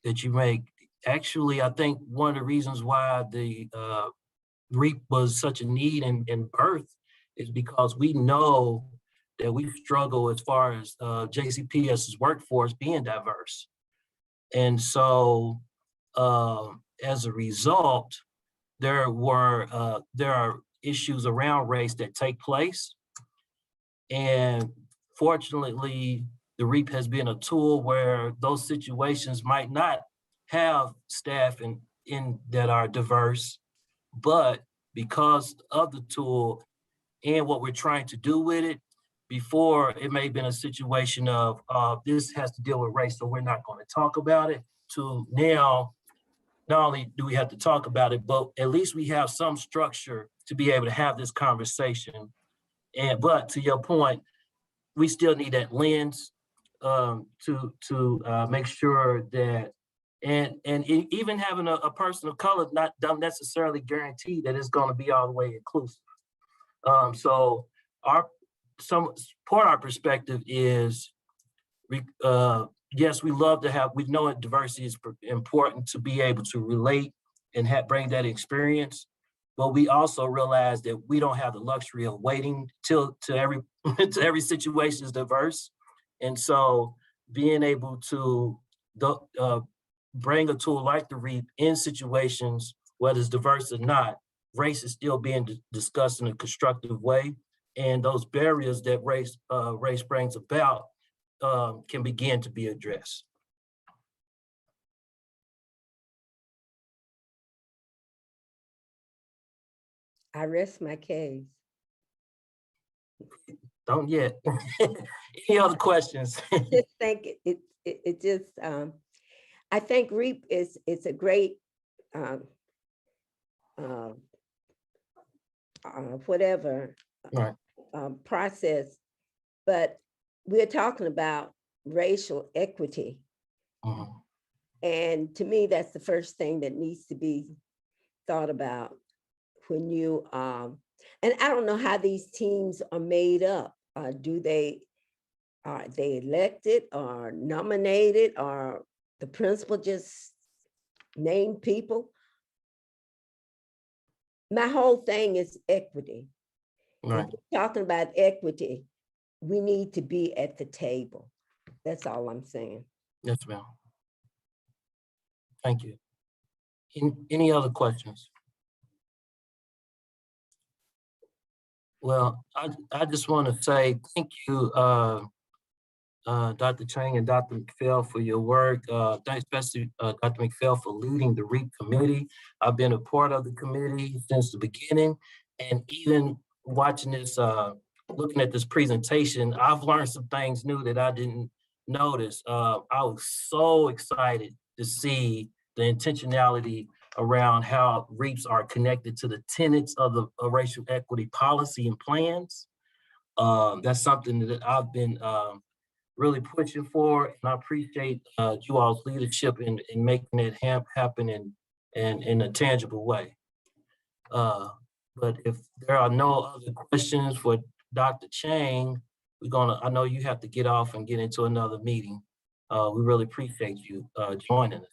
that you make. Actually, I think one of the reasons why the REAP was such a need in birth is because we know that we struggle as far as JCPS's workforce being diverse. And so as a result, there are issues around race that take place. And fortunately, the REAP has been a tool where those situations might not have staff in that are diverse, but because of the tool and what we're trying to do with it, before it may have been a situation of this has to deal with race, so we're not going to talk about it, to now, not only do we have to talk about it, but at least we have some structure to be able to have this conversation. But to your point, we still need that lens to make sure that, and even having a person of color don't necessarily guarantee that it's going to be all the way inclusive. So our perspective is, yes, we love to have, we know that diversity is important to be able to relate and bring that experience. But we also realize that we don't have the luxury of waiting till every to every situation is diverse. And so being able to bring a tool like the REAP in situations, whether it's diverse or not, race is still being discussed in a constructive way. And those barriers that race brings about can begin to be addressed. I rest my case. Don't yet. Any other questions? I just think it just, I think REAP is a great whatever Right. process, but we're talking about racial equity. Uh-huh. And to me, that's the first thing that needs to be thought about when you, and I don't know how these teams are made up. Are they elected or nominated, or the principal just named people? My whole thing is equity. Right. If we're talking about equity, we need to be at the table. That's all I'm saying. Yes, ma'am. Thank you. Any other questions? Well, I just want to say thank you, Dr. Chang and Dr. McPhail for your work. Thanks especially Dr. McPhail for leading the REAP committee. I've been a part of the committee since the beginning, and even watching this, looking at this presentation, I've learned some things new that I didn't notice. I was so excited to see the intentionality around how REAPs are connected to the tenets of the racial equity policy and plans. That's something that I've been really pushing for, and I appreciate you all's leadership in making it happen in a tangible way. But if there are no other questions for Dr. Chang, I know you have to get off and get into another meeting. We really appreciate you joining us.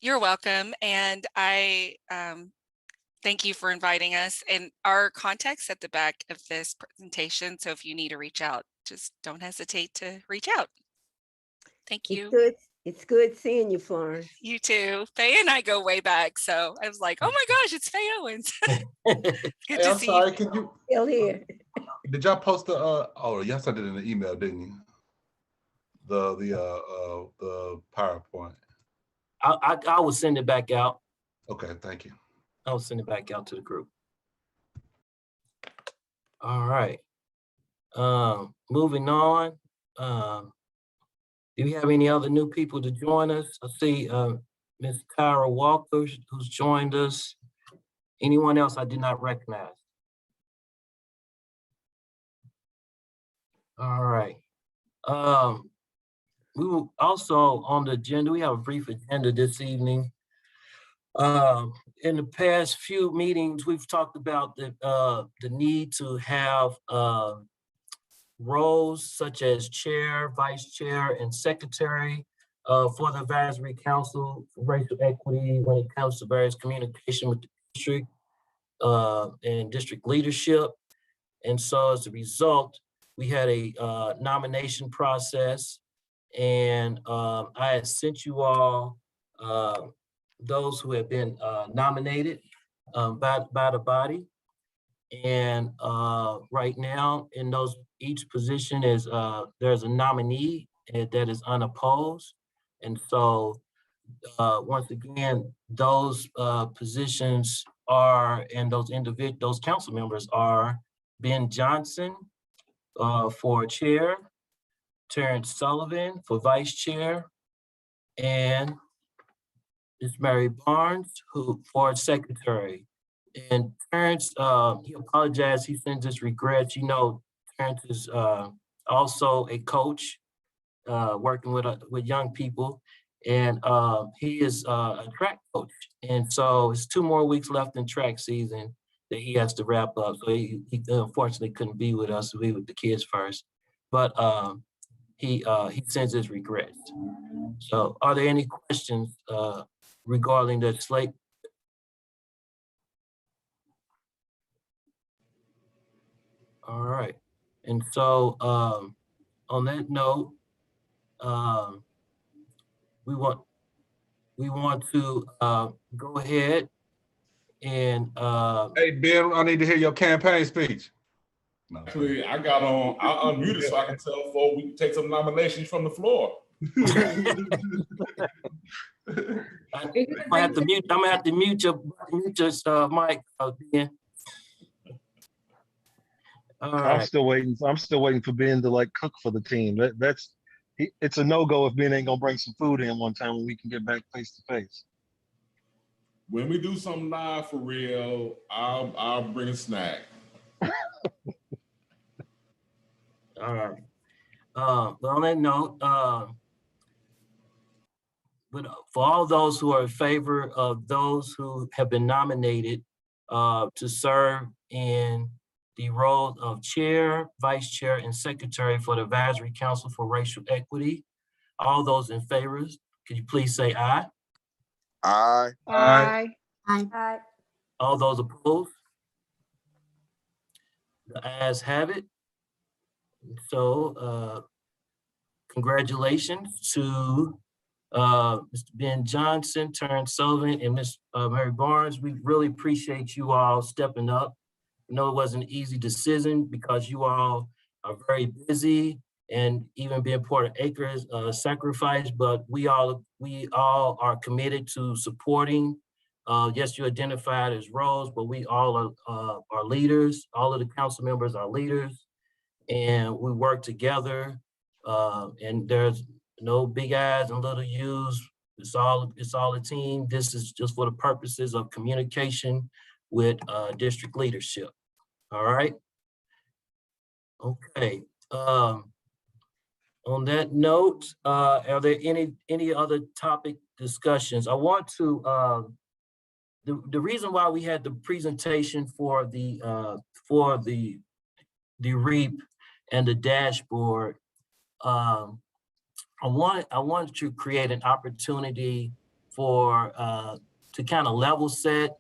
You're welcome. And I thank you for inviting us. And our contact's at the back of this presentation. So if you need to reach out, just don't hesitate to reach out. Thank you. It's good seeing you, Florence. You too. Faye and I go way back. So I was like, oh my gosh, it's Faye Owens. Good Hey, to I'm see sorry, you. can you, Still here. did y'all post the, oh, yes, I did in the email, didn't you? The PowerPoint. I will send it back out. Okay, thank you. I'll send it back out to the group. All right. Moving on. Do we have any other new people to join us? I see Ms. Kyra Walker, who's joined us. Anyone else I did not recognize? All right. We will also on the agenda, we have a brief agenda this evening. In the past few meetings, we've talked about the need to have roles such as chair, vice chair, and secretary for the Advisory Council for Racial Equity when it comes to various communication with the district and district leadership. And so as a result, we had a nomination process, and I had sent you all those who have been nominated by the body. And right now in each position is there's a nominee that is unopposed. And so once again, those positions are, and those council members are Ben Johnson for chair, Terrence Sullivan for vice chair, and Ms. Mary Barnes for secretary. And Terrence, he apologized, he sends his regrets. You know, Terrence is also a coach working with young people, and he is a track coach. And so it's 2 more weeks left in track season that he has to wrap up. So he unfortunately couldn't be with us, be with the kids first. But he sends his regrets. So are there any questions regarding the slate? All right. And so on that note, we want to go ahead and Hey, Ben, I need to hear your campaign speech. No. Actually, I got on, I unmuted so I can tell folks we can take some nominations from the floor. I'm gonna have to mute your mic, Ben. All right. I'm still waiting for Ben to like cook for the team. It's a no-go if Ben ain't gonna bring some food in one time when we can get back face to face. When we do something live for real, I'll bring a snack. All right. But on that note, but for all those who are in favor of those who have been nominated to serve in the role of chair, vice chair, and secretary for the Advisory Council for Racial Equity, all those in favor, could you please say aye? Aye. Aye. Aye. All those opposed? The ayes have it. So congratulations to Mr. Ben Johnson, Terrence Sullivan, and Ms. Mary Barnes. We really appreciate you all stepping up. I know it wasn't an easy decision because you all are very busy, and even being part of Acres Sacrifice, but we all are committed to supporting. Yes, you identified as roles, but we all are leaders. All of the council members are leaders, and we work together. And there's no big I's and little U's. It's all a team. This is just for the purposes of communication with district leadership. All right. Okay. On that note, are there any other topic discussions? I want to the reason why we had the presentation for the REAP and the dashboard. I wanted to create an opportunity for to kind of level set.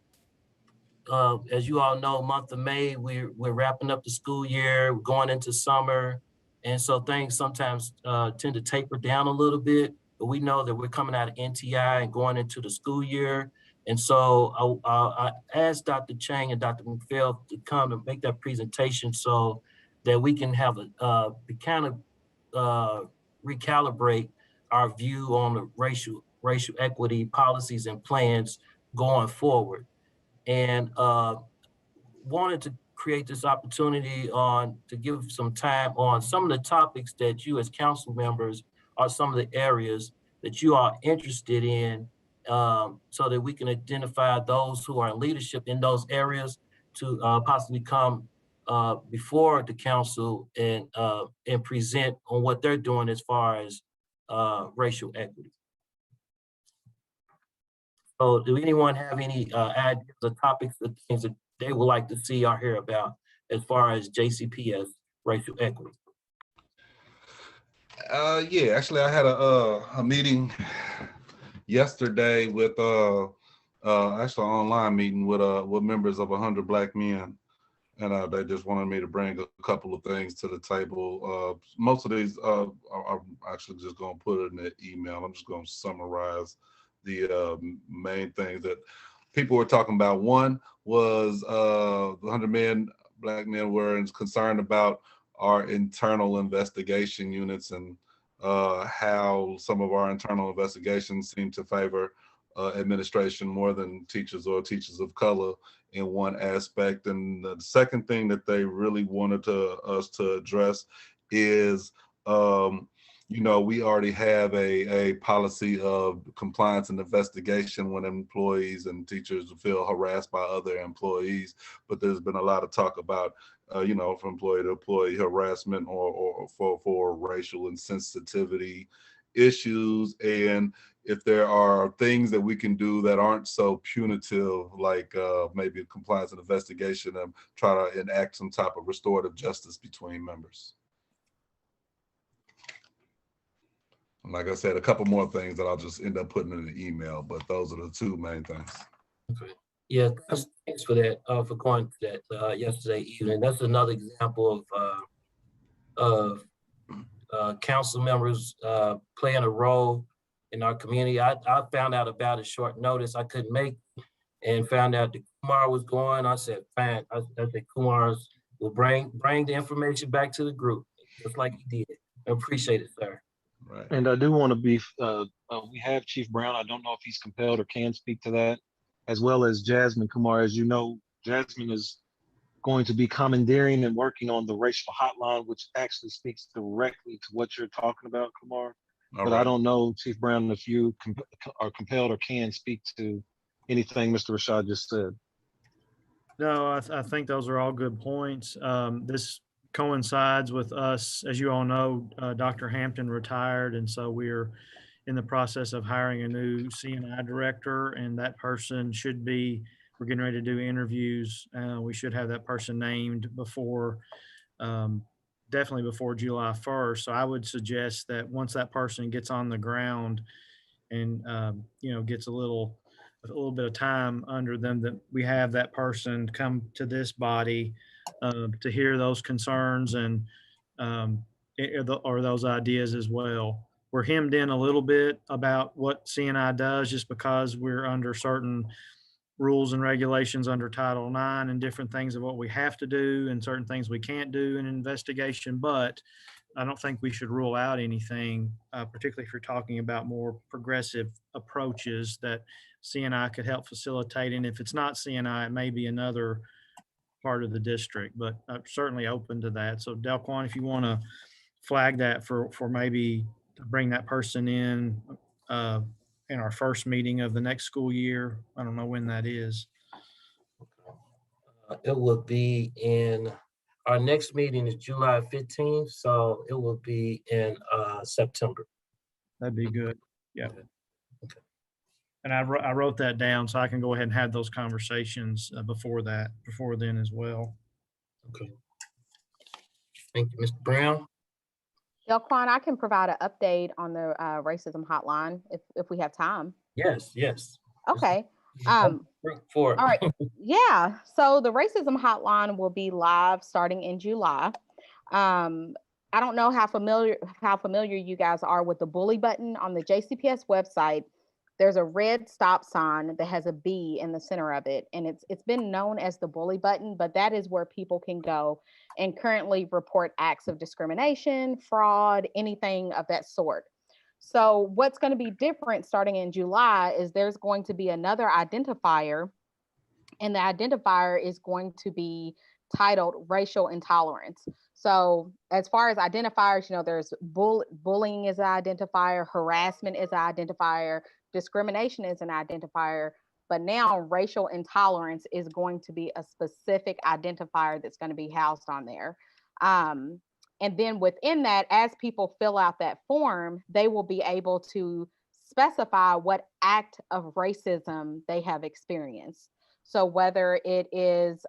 As you all know, month of May, we're wrapping up the school year, we're going into summer. And so things sometimes tend to taper down a little bit, but we know that we're coming out of NTI and going into the school year. And so I asked Dr. Chang and Dr. McPhail to come and make that presentation so that we can have recalibrate our view on the racial equity policies and plans going forward. And wanted to create this opportunity to give some time on some of the topics that you as council members are some of the areas that you are interested in, so that we can identify those who are in leadership in those areas to possibly come before the council and present on what they're doing as far as racial equity. So do anyone have any ideas or topics or things that they would like to see or hear about as far as JCPS racial equity? Yeah, actually I had a meeting yesterday with actually an online meeting with members of 100 Black men. And they just wanted me to bring a couple of things to the table. Most of these I'm actually just going to put it in the email. I'm just going to summarize the main things that people were talking about. One was the 100 Black men were concerned about our internal investigation units and how some of our internal investigations seem to favor administration more than teachers or teachers of color in one aspect. And the second thing that they really wanted us to address is, we already have a policy of compliance and investigation when employees and teachers feel harassed by other employees, but there's been a lot of talk about, from employee to employee harassment or for racial insensitivity issues. And if there are things that we can do that aren't so punitive, like maybe a compliance and investigation, and try to enact some type of restorative justice between members. And like I said, a couple more things that I'll just end up putting in the email, but those are the two main things. Okay. Yeah, thanks for that, for going to that yesterday evening. That's another example of council members playing a role in our community. I found out about it short notice. I couldn't make, and found out that Kumar was going. I said, fine. I said Kumar will bring the information back to the group, just like he did. I appreciate it, sir. Right. And I do want to be, we have Chief Brown. I don't know if he's compelled or can speak to that, as well as Jasmine Kumar. As you know, Jasmine is going to be commandeering and working on the racial hotline, which actually speaks directly to what you're talking about, Kumar. All but right. I don't know, Chief Brown, if you are compelled or can speak to anything Mr. Rashad just said. No, I think those are all good points. This coincides with us, as you all know, Dr. Hampton retired, and so we're in the process of hiring a new CNI director, and that person should be, we're getting ready to do interviews. We should have that person named before, definitely before July 1st. So I would suggest that once that person gets on the ground and, gets a little bit of time under them, that we have that person come to this body to hear those concerns and or those ideas as well. We're hemmed in a little bit about what CNI does just because we're under certain rules and regulations under Title IX and different things of what we have to do and certain things we can't do in an investigation. But I don't think we should rule out anything, particularly if you're talking about more progressive approaches that CNI could help facilitate. And if it's not CNI, it may be another part of the district, but I'm certainly open to that. So Delquan, if you want to flag that for maybe to bring that person in our first meeting of the next school year. I don't know when that is. It will be in, our next meeting is July 15th, so it will be in September. That'd be good. Yeah. Okay. And I wrote that down so I can go ahead and have those conversations before then as well. Okay. Thank you, Mr. Brown. Delquan, I can provide an update on the racism hotline if we have time. Yes. Okay. All right. Yeah. So the racism hotline will be live starting in July. I don't know how familiar you guys are with the bully button on the JCPS website. There's a red stop sign that has a B in the center of it, and it's been known as the bully button, but that is where people can go and currently report acts of discrimination, fraud, anything of that sort. So what's going to be different starting in July is there's going to be another identifier, and the identifier is going to be titled racial intolerance. So as far as identifiers, there's bullying is an identifier, harassment is an identifier, discrimination is an identifier, but now racial intolerance is going to be a specific identifier that's going to be housed on there. And then within that, as people fill out that form, they will be able to specify what act of racism they have experienced. So whether it is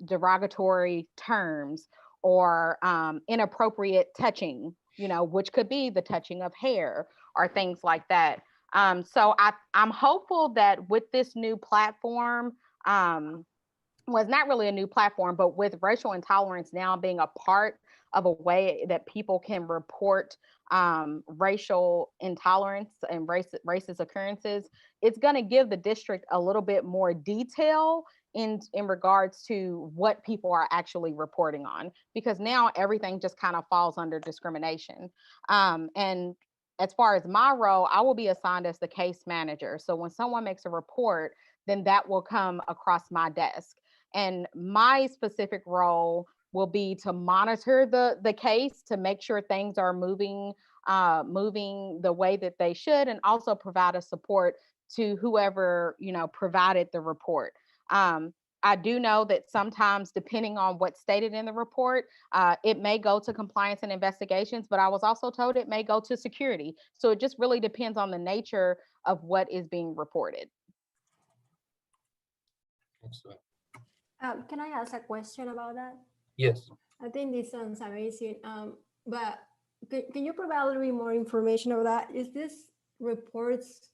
derogatory terms or inappropriate touching, which could be the touching of hair or things like that. So I'm hopeful that with this new platform, it's not really a new platform, but with racial intolerance now being a part of a way that people can report racial intolerance and racist occurrences, it's going to give the district a little bit more detail in regards to what people are actually reporting on, because now everything just kind of falls under discrimination. And as far as my role, I will be assigned as the case manager. So when someone makes a report, then that will come across my desk. And my specific role will be to monitor the case to make sure things are moving the way that they should, and also provide a support to whoever provided the report. I do know that sometimes, depending on what's stated in the report, it may go to compliance and investigations, but I was also told it may go to security. So it just really depends on the nature of what is being reported. Excellent. Can I ask a question about that? Yes. I think this sounds amazing. But can you provide a little bit more information about that? Is this reports,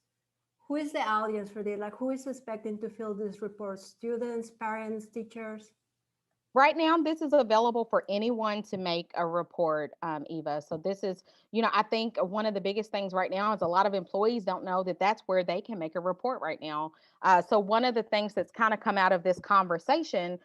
who is the audience for this? Like, who is expecting to fill these reports? Students, parents, teachers? Right now, this is available for anyone to make a report, Eva. So this is, I think one of the biggest things right now is a lot of employees don't know that that's where they can make a report right now. So one of the things that's kind of come out of this conversation,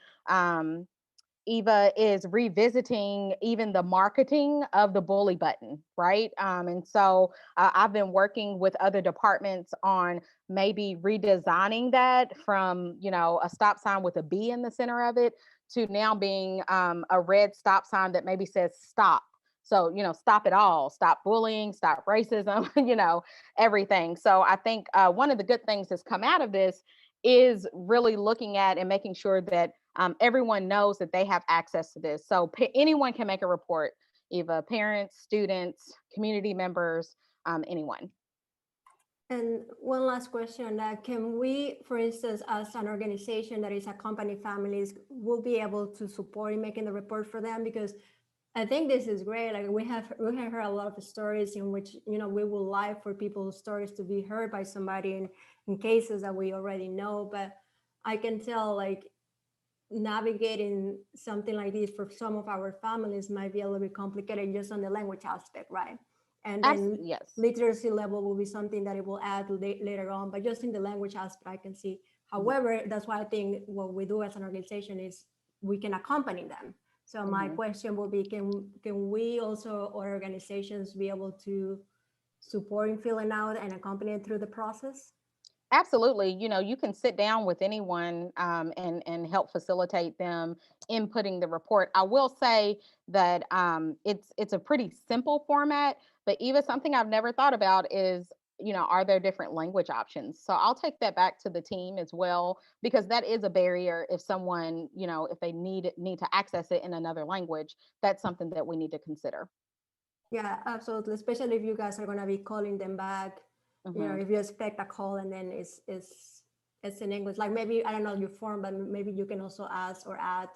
Eva, is revisiting even the marketing of the bully button, right? And so I've been working with other departments on maybe redesigning that from, a stop sign with a B in the center of it to now being a red stop sign that maybe says stop. So, stop it all, stop bullying, stop racism, everything. So I think one of the good things that's come out of this is really looking at and making sure that everyone knows that they have access to this. So anyone can make a report, Eva, parents, students, community members, anyone. And one last question, can we, for instance, as an organization that is accompanying families, will be able to support in making the report for them? Because I think this is great. Like we have heard a lot of stories in which, you know, we would like for people's stories to be heard by somebody in cases that we already know. But I can tell, like, navigating something like this for some of our families might be a little bit complicated just on the language aspect, right? And then Yes. literacy level will be something that it will add later on, but just in the language aspect, I can see. However, that's why I think what we do as an organization is we can accompany them. So my question will be, can we also, or organizations, be able to support in filling out and accompany through the process? Absolutely. You know, you can sit down with anyone and help facilitate them inputting the report. I will say that it's a pretty simple format, but even something I've never thought about is, you know, are there different language options? So I'll take that back to the team as well, because that is a barrier. If someone, you know, if they need to access it in another language, that's something that we need to consider. Yeah, absolutely. Especially if you guys are going to be calling them back. You know, if you expect a call and then it's in English, like maybe, I don't know your form, but maybe you can also ask or add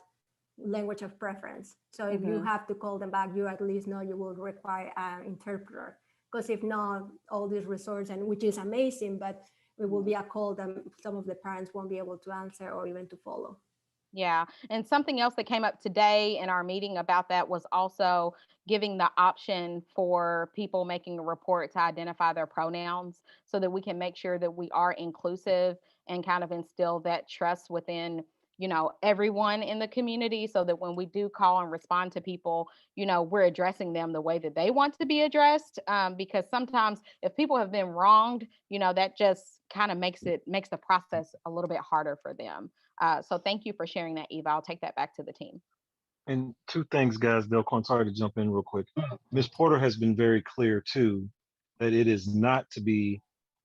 language of preference. So if you have to call them back, you at least know you will require an interpreter. Because if not, all these resources, and which is amazing, but it will be a call that some of the parents won't be able to answer or even to follow. Yeah. And something else that came up today in our meeting about that was also giving the option for people making a report to identify their pronouns so that we can make sure that we are inclusive and kind of instill that trust within, you know, everyone in the community, so that when we do call and respond to people, you know, we're addressing them the way that they want to be addressed. Because sometimes if people have been wronged, you know, that just kind of makes the process a little bit harder for them. So thank you for sharing that, Eva. I'll take that back to the team. And two things, guys, Delcoin, sorry to jump in real quick. Ms. Porter has been very clear too, that it is not to be,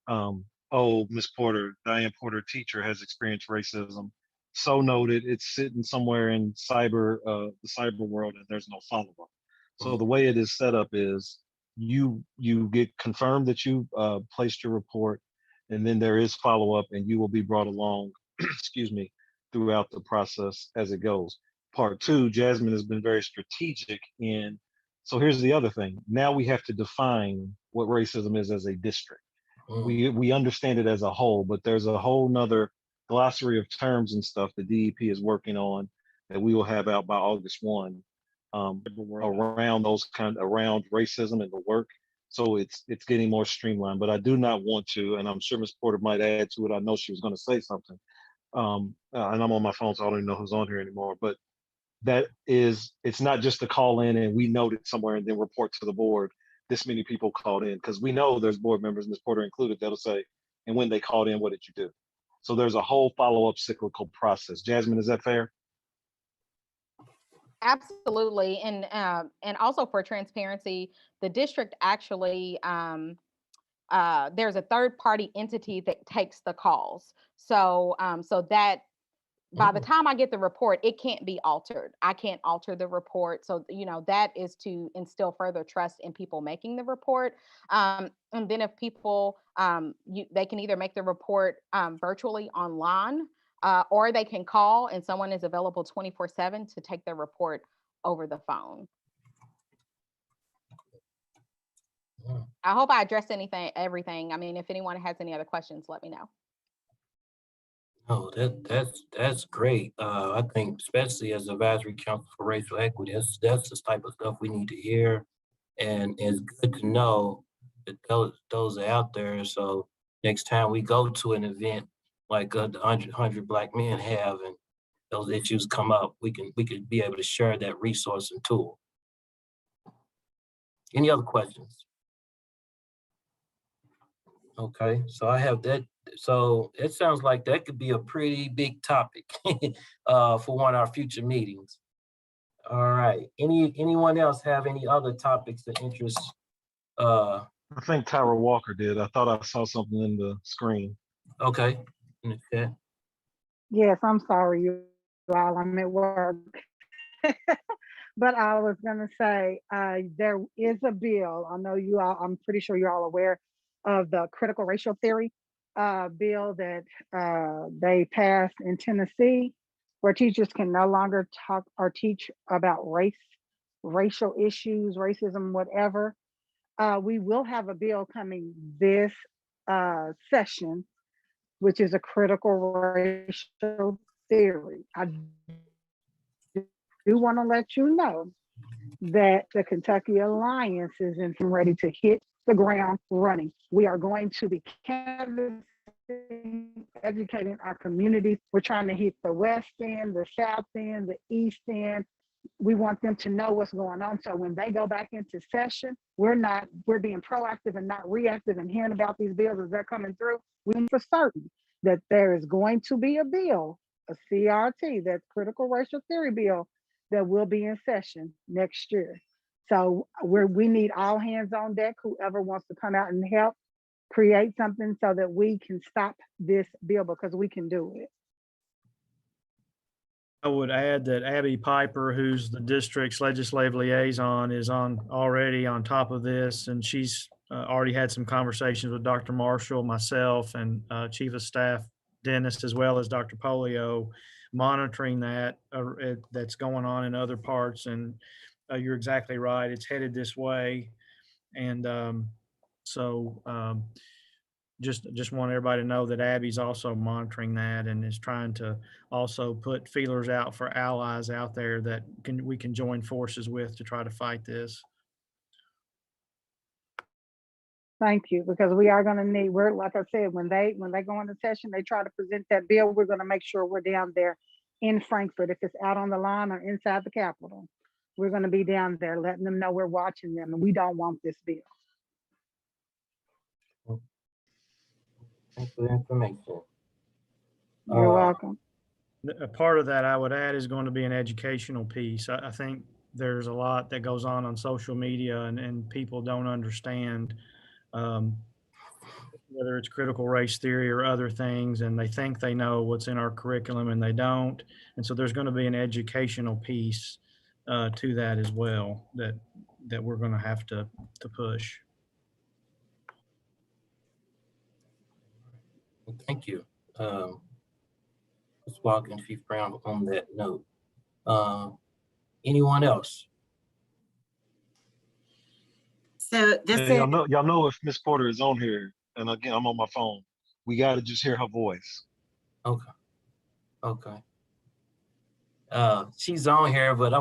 oh, Ms. Porter, Diane Porter, teacher, has experienced racism. So noted, it's sitting somewhere in the cyber world, and there's no follow-up. So the way it is set up is you get confirmed that you placed your report, and then there is follow-up, and you will be brought along, excuse me, throughout the process as it goes. Part two, Jasmine has been very strategic in. So here's the other thing. Now we have to define what racism is as a district. We understand it as a whole, but there's a whole nother glossary of terms and stuff that DEP is working on that we will have out by August 1, around around racism and the work. So it's getting more streamlined. But I do not want to, and I'm sure Ms. Porter might add to it. I know she was going to say something. And I'm on my phone, so I don't even know who's on here anymore. But it's not just to call in and we note it somewhere and then report to the board this many people called in, because we know there's board members, Ms. Porter included, that'll say, and when they called in, what did you do? So there's a whole follow-up cyclical process. Jasmine, is that fair? Absolutely. And also for transparency, the district actually there's a third party entity that takes the calls. So so that by the time I get the report, it can't be altered. I can't alter the report. So, you know, that is to instill further trust in people making the report. And then if people, they can either make the report virtually online, or they can call and someone is available 24/7 to take their report over the phone. I hope I addressed everything. I mean, if anyone has any other questions, let me know. Oh, that's great. I think especially as advisory council for racial equity, that's the type of stuff we need to hear, and it's good to know that those are out there. So next time we go to an event like the 100 Black men have, and those issues come up, we could be able to share that resource and tool. Any other questions? Okay, so I have that. So it sounds like that could be a pretty big topic for one of our future meetings. All right. Anyone else have any other topics that interest? I think Tyra Walker did. I thought I saw something in the screen. Okay. In the chat. Yes, I'm sorry, you all. I'm at work. But I was going to say there is a bill. I know you all, I'm pretty sure you're all aware of the critical racial theory bill that they passed in Tennessee, where teachers can no longer talk or teach about race, racial issues, racism, whatever. We will have a bill coming this session, which is a critical racial theory. I do want to let you know that the Kentucky Alliance is ready to hit the ground running. We are going to be canvassing, educating our communities. We're trying to hit the West End, the South End, the East End. We want them to know what's going on. So when they go back into session, we're being proactive and not reactive and hearing about these bills as they're coming through. We know for certain that there is going to be a bill, a CRT, that critical racial theory bill, that will be in session next year. So we need all hands on deck, whoever wants to come out and help create something so that we can stop this bill, because we can do it. I would add that Abby Piper, who's the district's legislative liaison, is already on top of this, and she's already had some conversations with Dr. Marshall, myself, and Chief of Staff Dennis, as well as Dr. Polio, monitoring that that's going on in other parts. And you're exactly right; it's headed this way, and just want everybody to know that Abby's also monitoring that and is trying to also put feelers out for allies out there that we can join forces with to try to fight this. Thank you, because we are going to need, like I said, when they go into session, they try to present that bill. We're going to make sure we're down there in Frankfurt. If it's out on the line or inside the Capitol, we're going to be down there letting them know we're watching them, and we don't want this bill. Thanks for the information. You're welcome. A part of that I would add is going to be an educational piece. I think there's a lot that goes on social media, and people don't understand whether it's critical race theory or other things, and they think they know what's in our curriculum and they don't. And so there's going to be an educational piece to that as well that we're going to have to push. Thank you. Let's walk and Chief Brown on that note. Anyone else? So this is y'all know if Miss Porter is on here, and again I'm on my phone, we got to just hear her voice. Okay. She's on here, but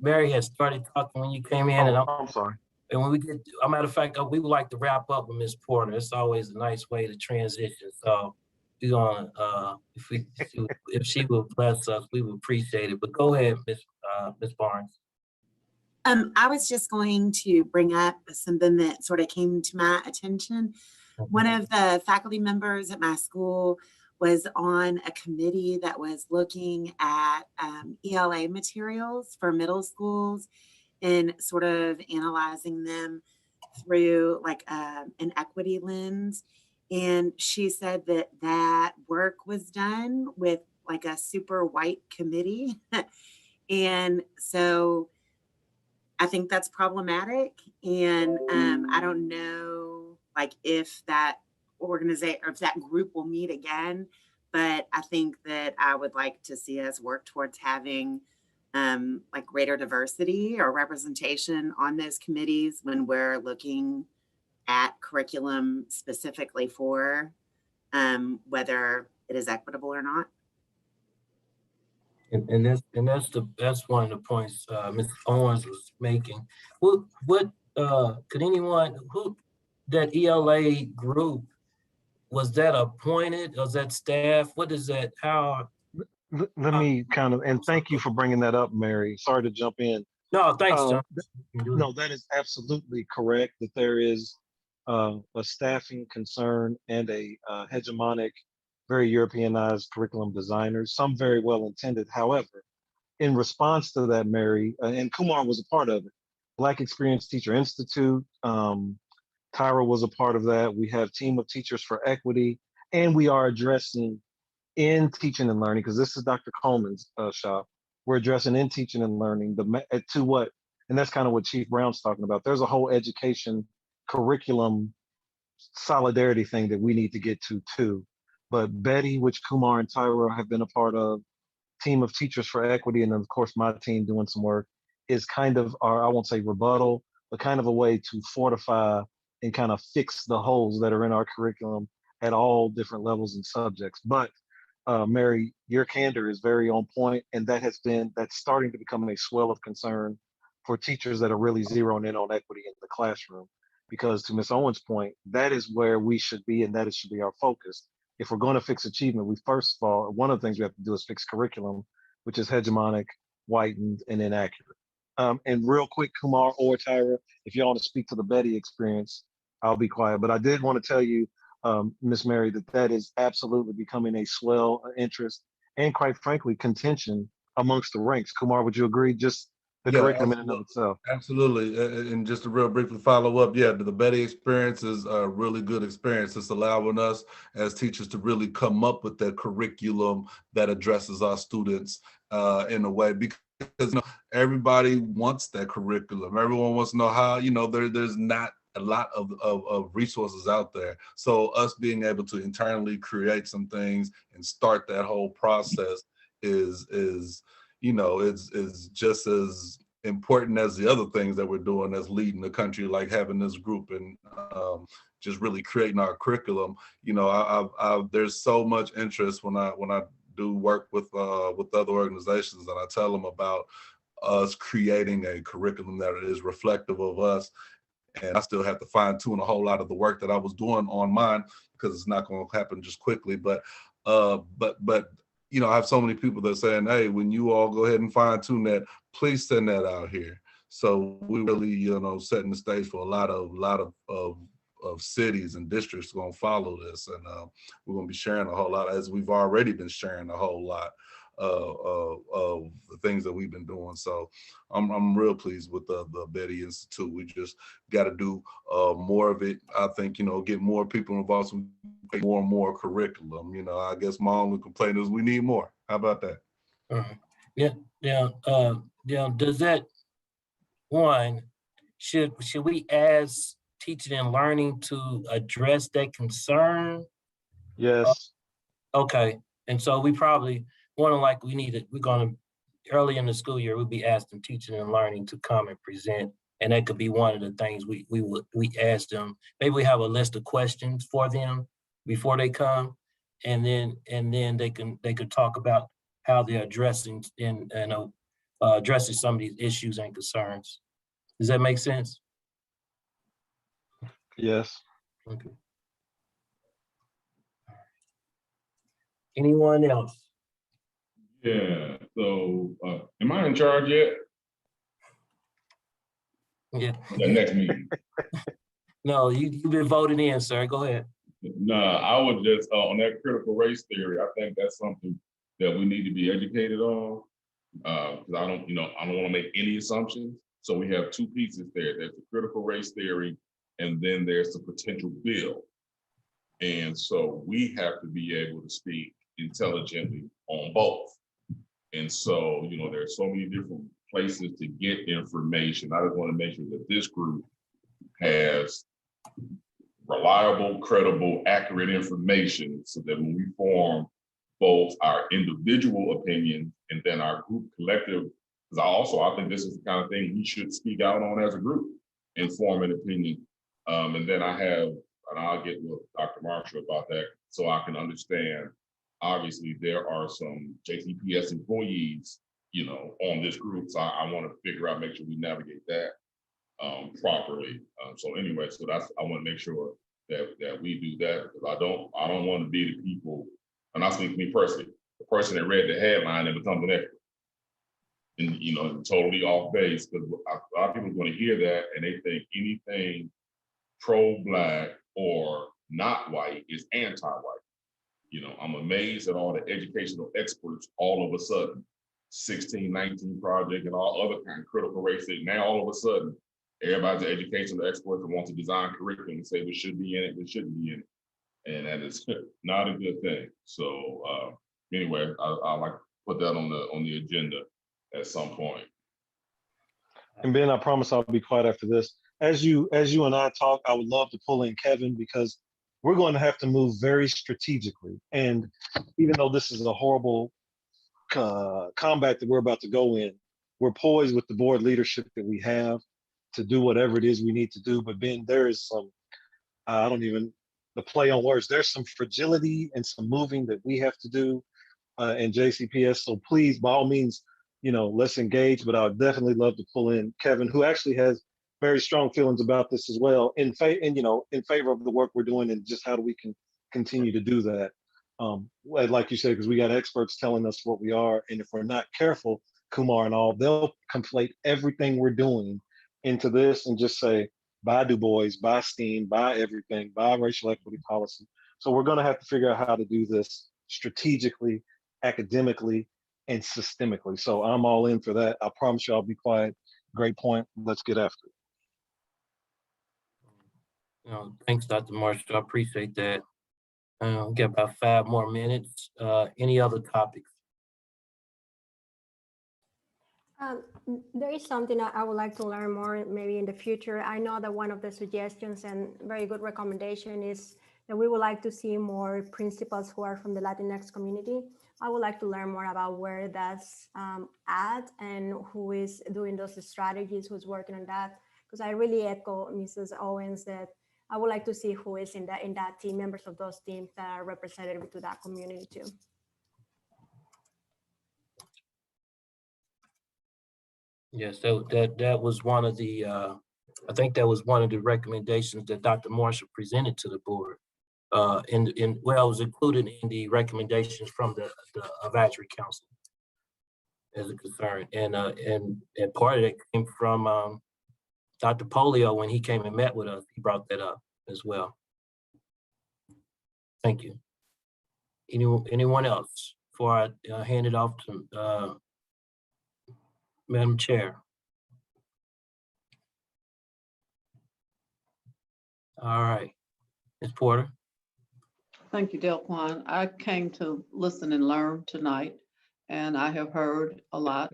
Mary has started talking when you came in, and I'm sorry. And when we get, a matter of fact, we would like to wrap up with Miss Porter. It's always a nice way to transition. So we're gonna, if she will bless us, we would appreciate it. But go ahead, Miss Barnes. I was just going to bring up something that sort of came to my attention. One of the faculty members at my school was on a committee that was looking at ELA materials for middle schools and sort of analyzing them through like an equity lens. And she said that work was done with like a super white committee. And so I think that's problematic. And I don't know like if that organization or if that group will meet again, but I think that I would like to see us work towards having like greater diversity or representation on those committees when we're looking at curriculum specifically for whether it is equitable or not. And that's one of the points Ms. Owens was making. What could anyone that ELA group, was that appointed? Was that staff? What is that? How? Let me kind of, and thank you for bringing that up, Mary. Sorry to jump in. No, thanks, John. No, that is absolutely correct, that there is a staffing concern and a hegemonic, very Europeanized curriculum designers, some very well intended. However, in response to that, Mary, and Kumar was a part of it, Black Experience Teacher Institute, Tyra was a part of that. We have Team of Teachers for Equity, and we are addressing in teaching and learning, because this is Dr. Coleman's shop, we're addressing in teaching and learning to what, and that's kind of what Chief Brown's talking about. There's a whole education curriculum solidarity thing that we need to get to too. But Betty, which Kumar and Tyra have been a part of, team of Teachers for Equity, and then of course my team doing some work, is kind of our, I won't say rebuttal, but kind of a way to fortify and kind of fix the holes that are in our curriculum at all different levels and subjects. But Mary, your candor is very on point, and that's starting to become a swell of concern for teachers that are really zeroing in on equity in the classroom. Because to Ms. Owens' point, that is where we should be, and that should be our focus. If we're going to fix achievement, we first of all, one of the things we have to do is fix curriculum, which is hegemonic, whitened, and inaccurate. And real quick, Kumar or Tyra, if you want to speak to the Betty experience, I'll be quiet. But I did want to tell you, Miss Mary, that is absolutely becoming a swell interest and, quite frankly, contention amongst the ranks. Kumar, would you agree? Just the curriculum in and of itself. Absolutely. And just to real briefly follow up, yeah, the Betty experience is a really good experience. It's allowing us as teachers to really come up with that curriculum that addresses our students in a way, because everybody wants that curriculum. Everyone wants to know how, there's not a lot of resources out there. So us being able to internally create some things and start that whole process is just as important as the other things that we're doing as leading the country, like having this group and just really creating our curriculum. There's so much interest when I do work with other organizations, and I tell them about us creating a curriculum that is reflective of us. And I still have to fine tune a whole lot of the work that I was doing on mine, because it's not going to happen just quickly. But I have so many people that are saying, hey, when you all go ahead and fine tune that, please send that out here. So we really, setting the stage for a lot of cities and districts going to follow this. And we're going to be sharing a whole lot, as we've already been sharing a whole lot of the things that we've been doing. So I'm real pleased with the Betty Institute. We just got to do more of it. I think, get more people involved, so we more and more curriculum. I guess my only complaint is we need more. How about that? Does that, one, should we ask teaching and learning to address that concern? Yes. Okay, and so we probably we're going to, early in the school year, we'll be asking teaching and learning to come and present. And that could be one of the things we ask them. Maybe we have a list of questions for them before they come, and then they could talk about how they're addressing addressing some of these issues and concerns. Does that make sense? Yes. Okay. Anyone else? Yeah, so am I in charge yet? Yeah. The next meeting. No, you've been voted in, sir. Go ahead. No, I would just, on that critical race theory, I think that's something that we need to be educated on. Because I don't want to make any assumptions. So we have two pieces there. There's the critical race theory, and then there's the potential bill. And so we have to be able to speak intelligently on both. And so, there's so many different places to get information. I just want to make sure that this group has reliable, credible, accurate information, so that when we form both our individual opinion and then our group collective, because I think this is the kind of thing we should speak out on as a group and form an opinion. And then I'll get with Dr. Marshall about that, so I can understand. Obviously, there are some JCPS employees, on this group. So I want to figure out, make sure we navigate that properly. So anyway, I want to make sure that we do that, because I don't want to be the people, and I speak to me personally, the person that read the headline and becomes an expert. And totally off base, because a lot of people are going to hear that and they think anything pro-Black or not white is anti-white. I'm amazed at all the educational experts all of a sudden, 1619 Project and all other kind of critical race things. Now all of a sudden, everybody's an educational expert and wants to design curriculum and say we should be in it, we shouldn't be in it. And that is not a good thing. So anyway, I like to put that on the agenda at some point. And Ben, I promise I'll be quiet after this. as you and I talk, I would love to pull in Kevin because we're going to have to move very strategically. And even though this is a horrible combat that we're about to go in, we're poised with the board leadership that we have to do whatever it is we need to do. But Ben, there is some, I don't even, the play on words, there's some fragility and some moving that we have to do in JCPS. So please, by all means, let's engage, but I would definitely love to pull in Kevin, who actually has very strong feelings about this as well, in favor of the work we're doing and just how we can continue to do that. Like you said, because we got experts telling us what we are, and if we're not careful, Kumar and all, they'll conflate everything we're doing into this and just say, buy Du Bois, buy STEAM, buy everything, buy racial equity policy. So we're going to have to figure out how to do this strategically, academically, and systemically. So I'm all in for that. I promise you I'll be quiet. Great point. Let's get after it. Thanks, Dr. Marshall. I appreciate that. We got about 5 more minutes. Any other topics? There is something I would like to learn more maybe in the future. I know that one of the suggestions and very good recommendation is that we would like to see more principals who are from the Latinx community. I would like to learn more about where that's at and who is doing those strategies, who's working on that. Because I really echo Mrs. Owens that I would like to see who is in that team, members of those teams that are representative to that community too. Yes, that was one of the, I think that was one of the recommendations that Dr. Marshall presented to the board. Well, it was included in the recommendations from the advisory council as a concern. And part of it came from Dr. Polio when he came and met with us. He brought that up as well. Thank you. Anyone else before I hand it off to Madam Chair? All right, Ms. Porter. Thank you, Delquan. I came to listen and learn tonight, and I have heard a lot.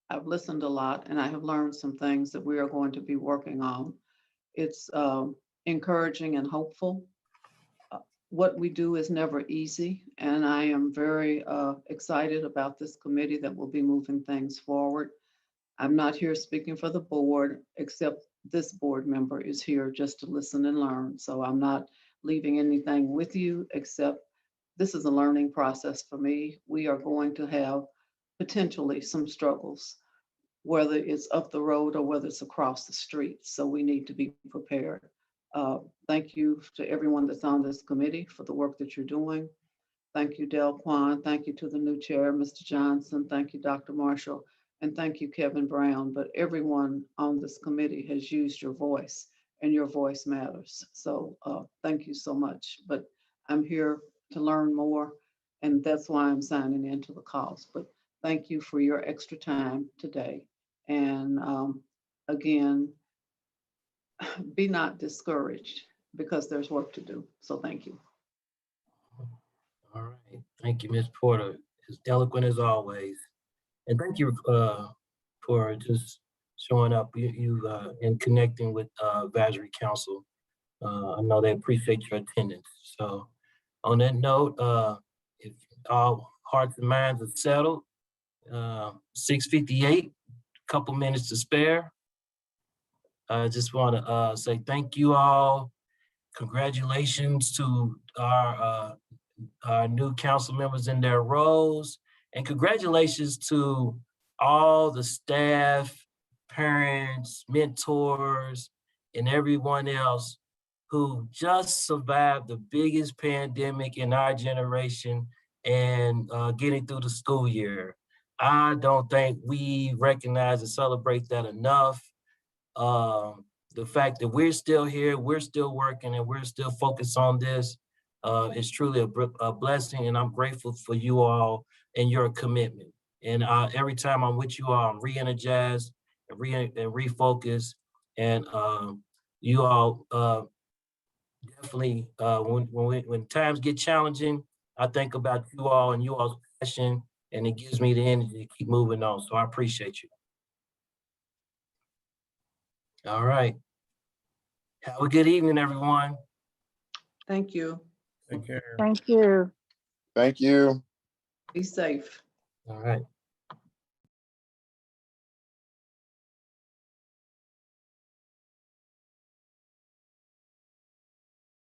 I've listened a lot, and I have learned some things that we are going to be working on. It's encouraging and hopeful. What we do is never easy, and I am very excited about this committee that will be moving things forward. I'm not here speaking for the board, except this board member is here just to listen and learn. So I'm not leaving anything with you, except this is a learning process for me. We are going to have potentially some struggles, whether it's up the road or whether it's across the street. So we need to be prepared. Thank you to everyone that's on this committee for the work that you're doing. Thank you, Delquan. Thank you to the new chair, Mr. Johnson. Thank you, Dr. Marshall. And thank you, Kevin Brown. But everyone on this committee has used your voice, and your voice matters. So thank you so much. But I'm here to learn more, and that's why I'm signing into the cause. But thank you for your extra time today. And again, be not discouraged, because there's work to do. So thank you. All right, thank you, Ms. Porter. As eloquent as always. And thank you for just showing up and connecting with Advisory Council. I know they appreciate your attendance. So on that note, if all hearts and minds are settled, 6:58, a couple minutes to spare. I just want to say thank you all. Congratulations to our new council members in their roles, and congratulations to all the staff, parents, mentors, and everyone else who just survived the biggest pandemic in our generation and getting through the school year. I don't think we recognize and celebrate that enough. The fact that we're still here, we're still working, and we're still focused on this is truly a blessing, and I'm grateful for you all and your commitment. And every time I'm with you all, I'm re-energized and refocused. And you all definitely, when times get challenging, I think about you all and you all's passion, and it gives me the energy to keep moving on. So I appreciate you. All right. Have a good evening, everyone. Thank you. Take care. Thank you. Thank you. Be safe. All right.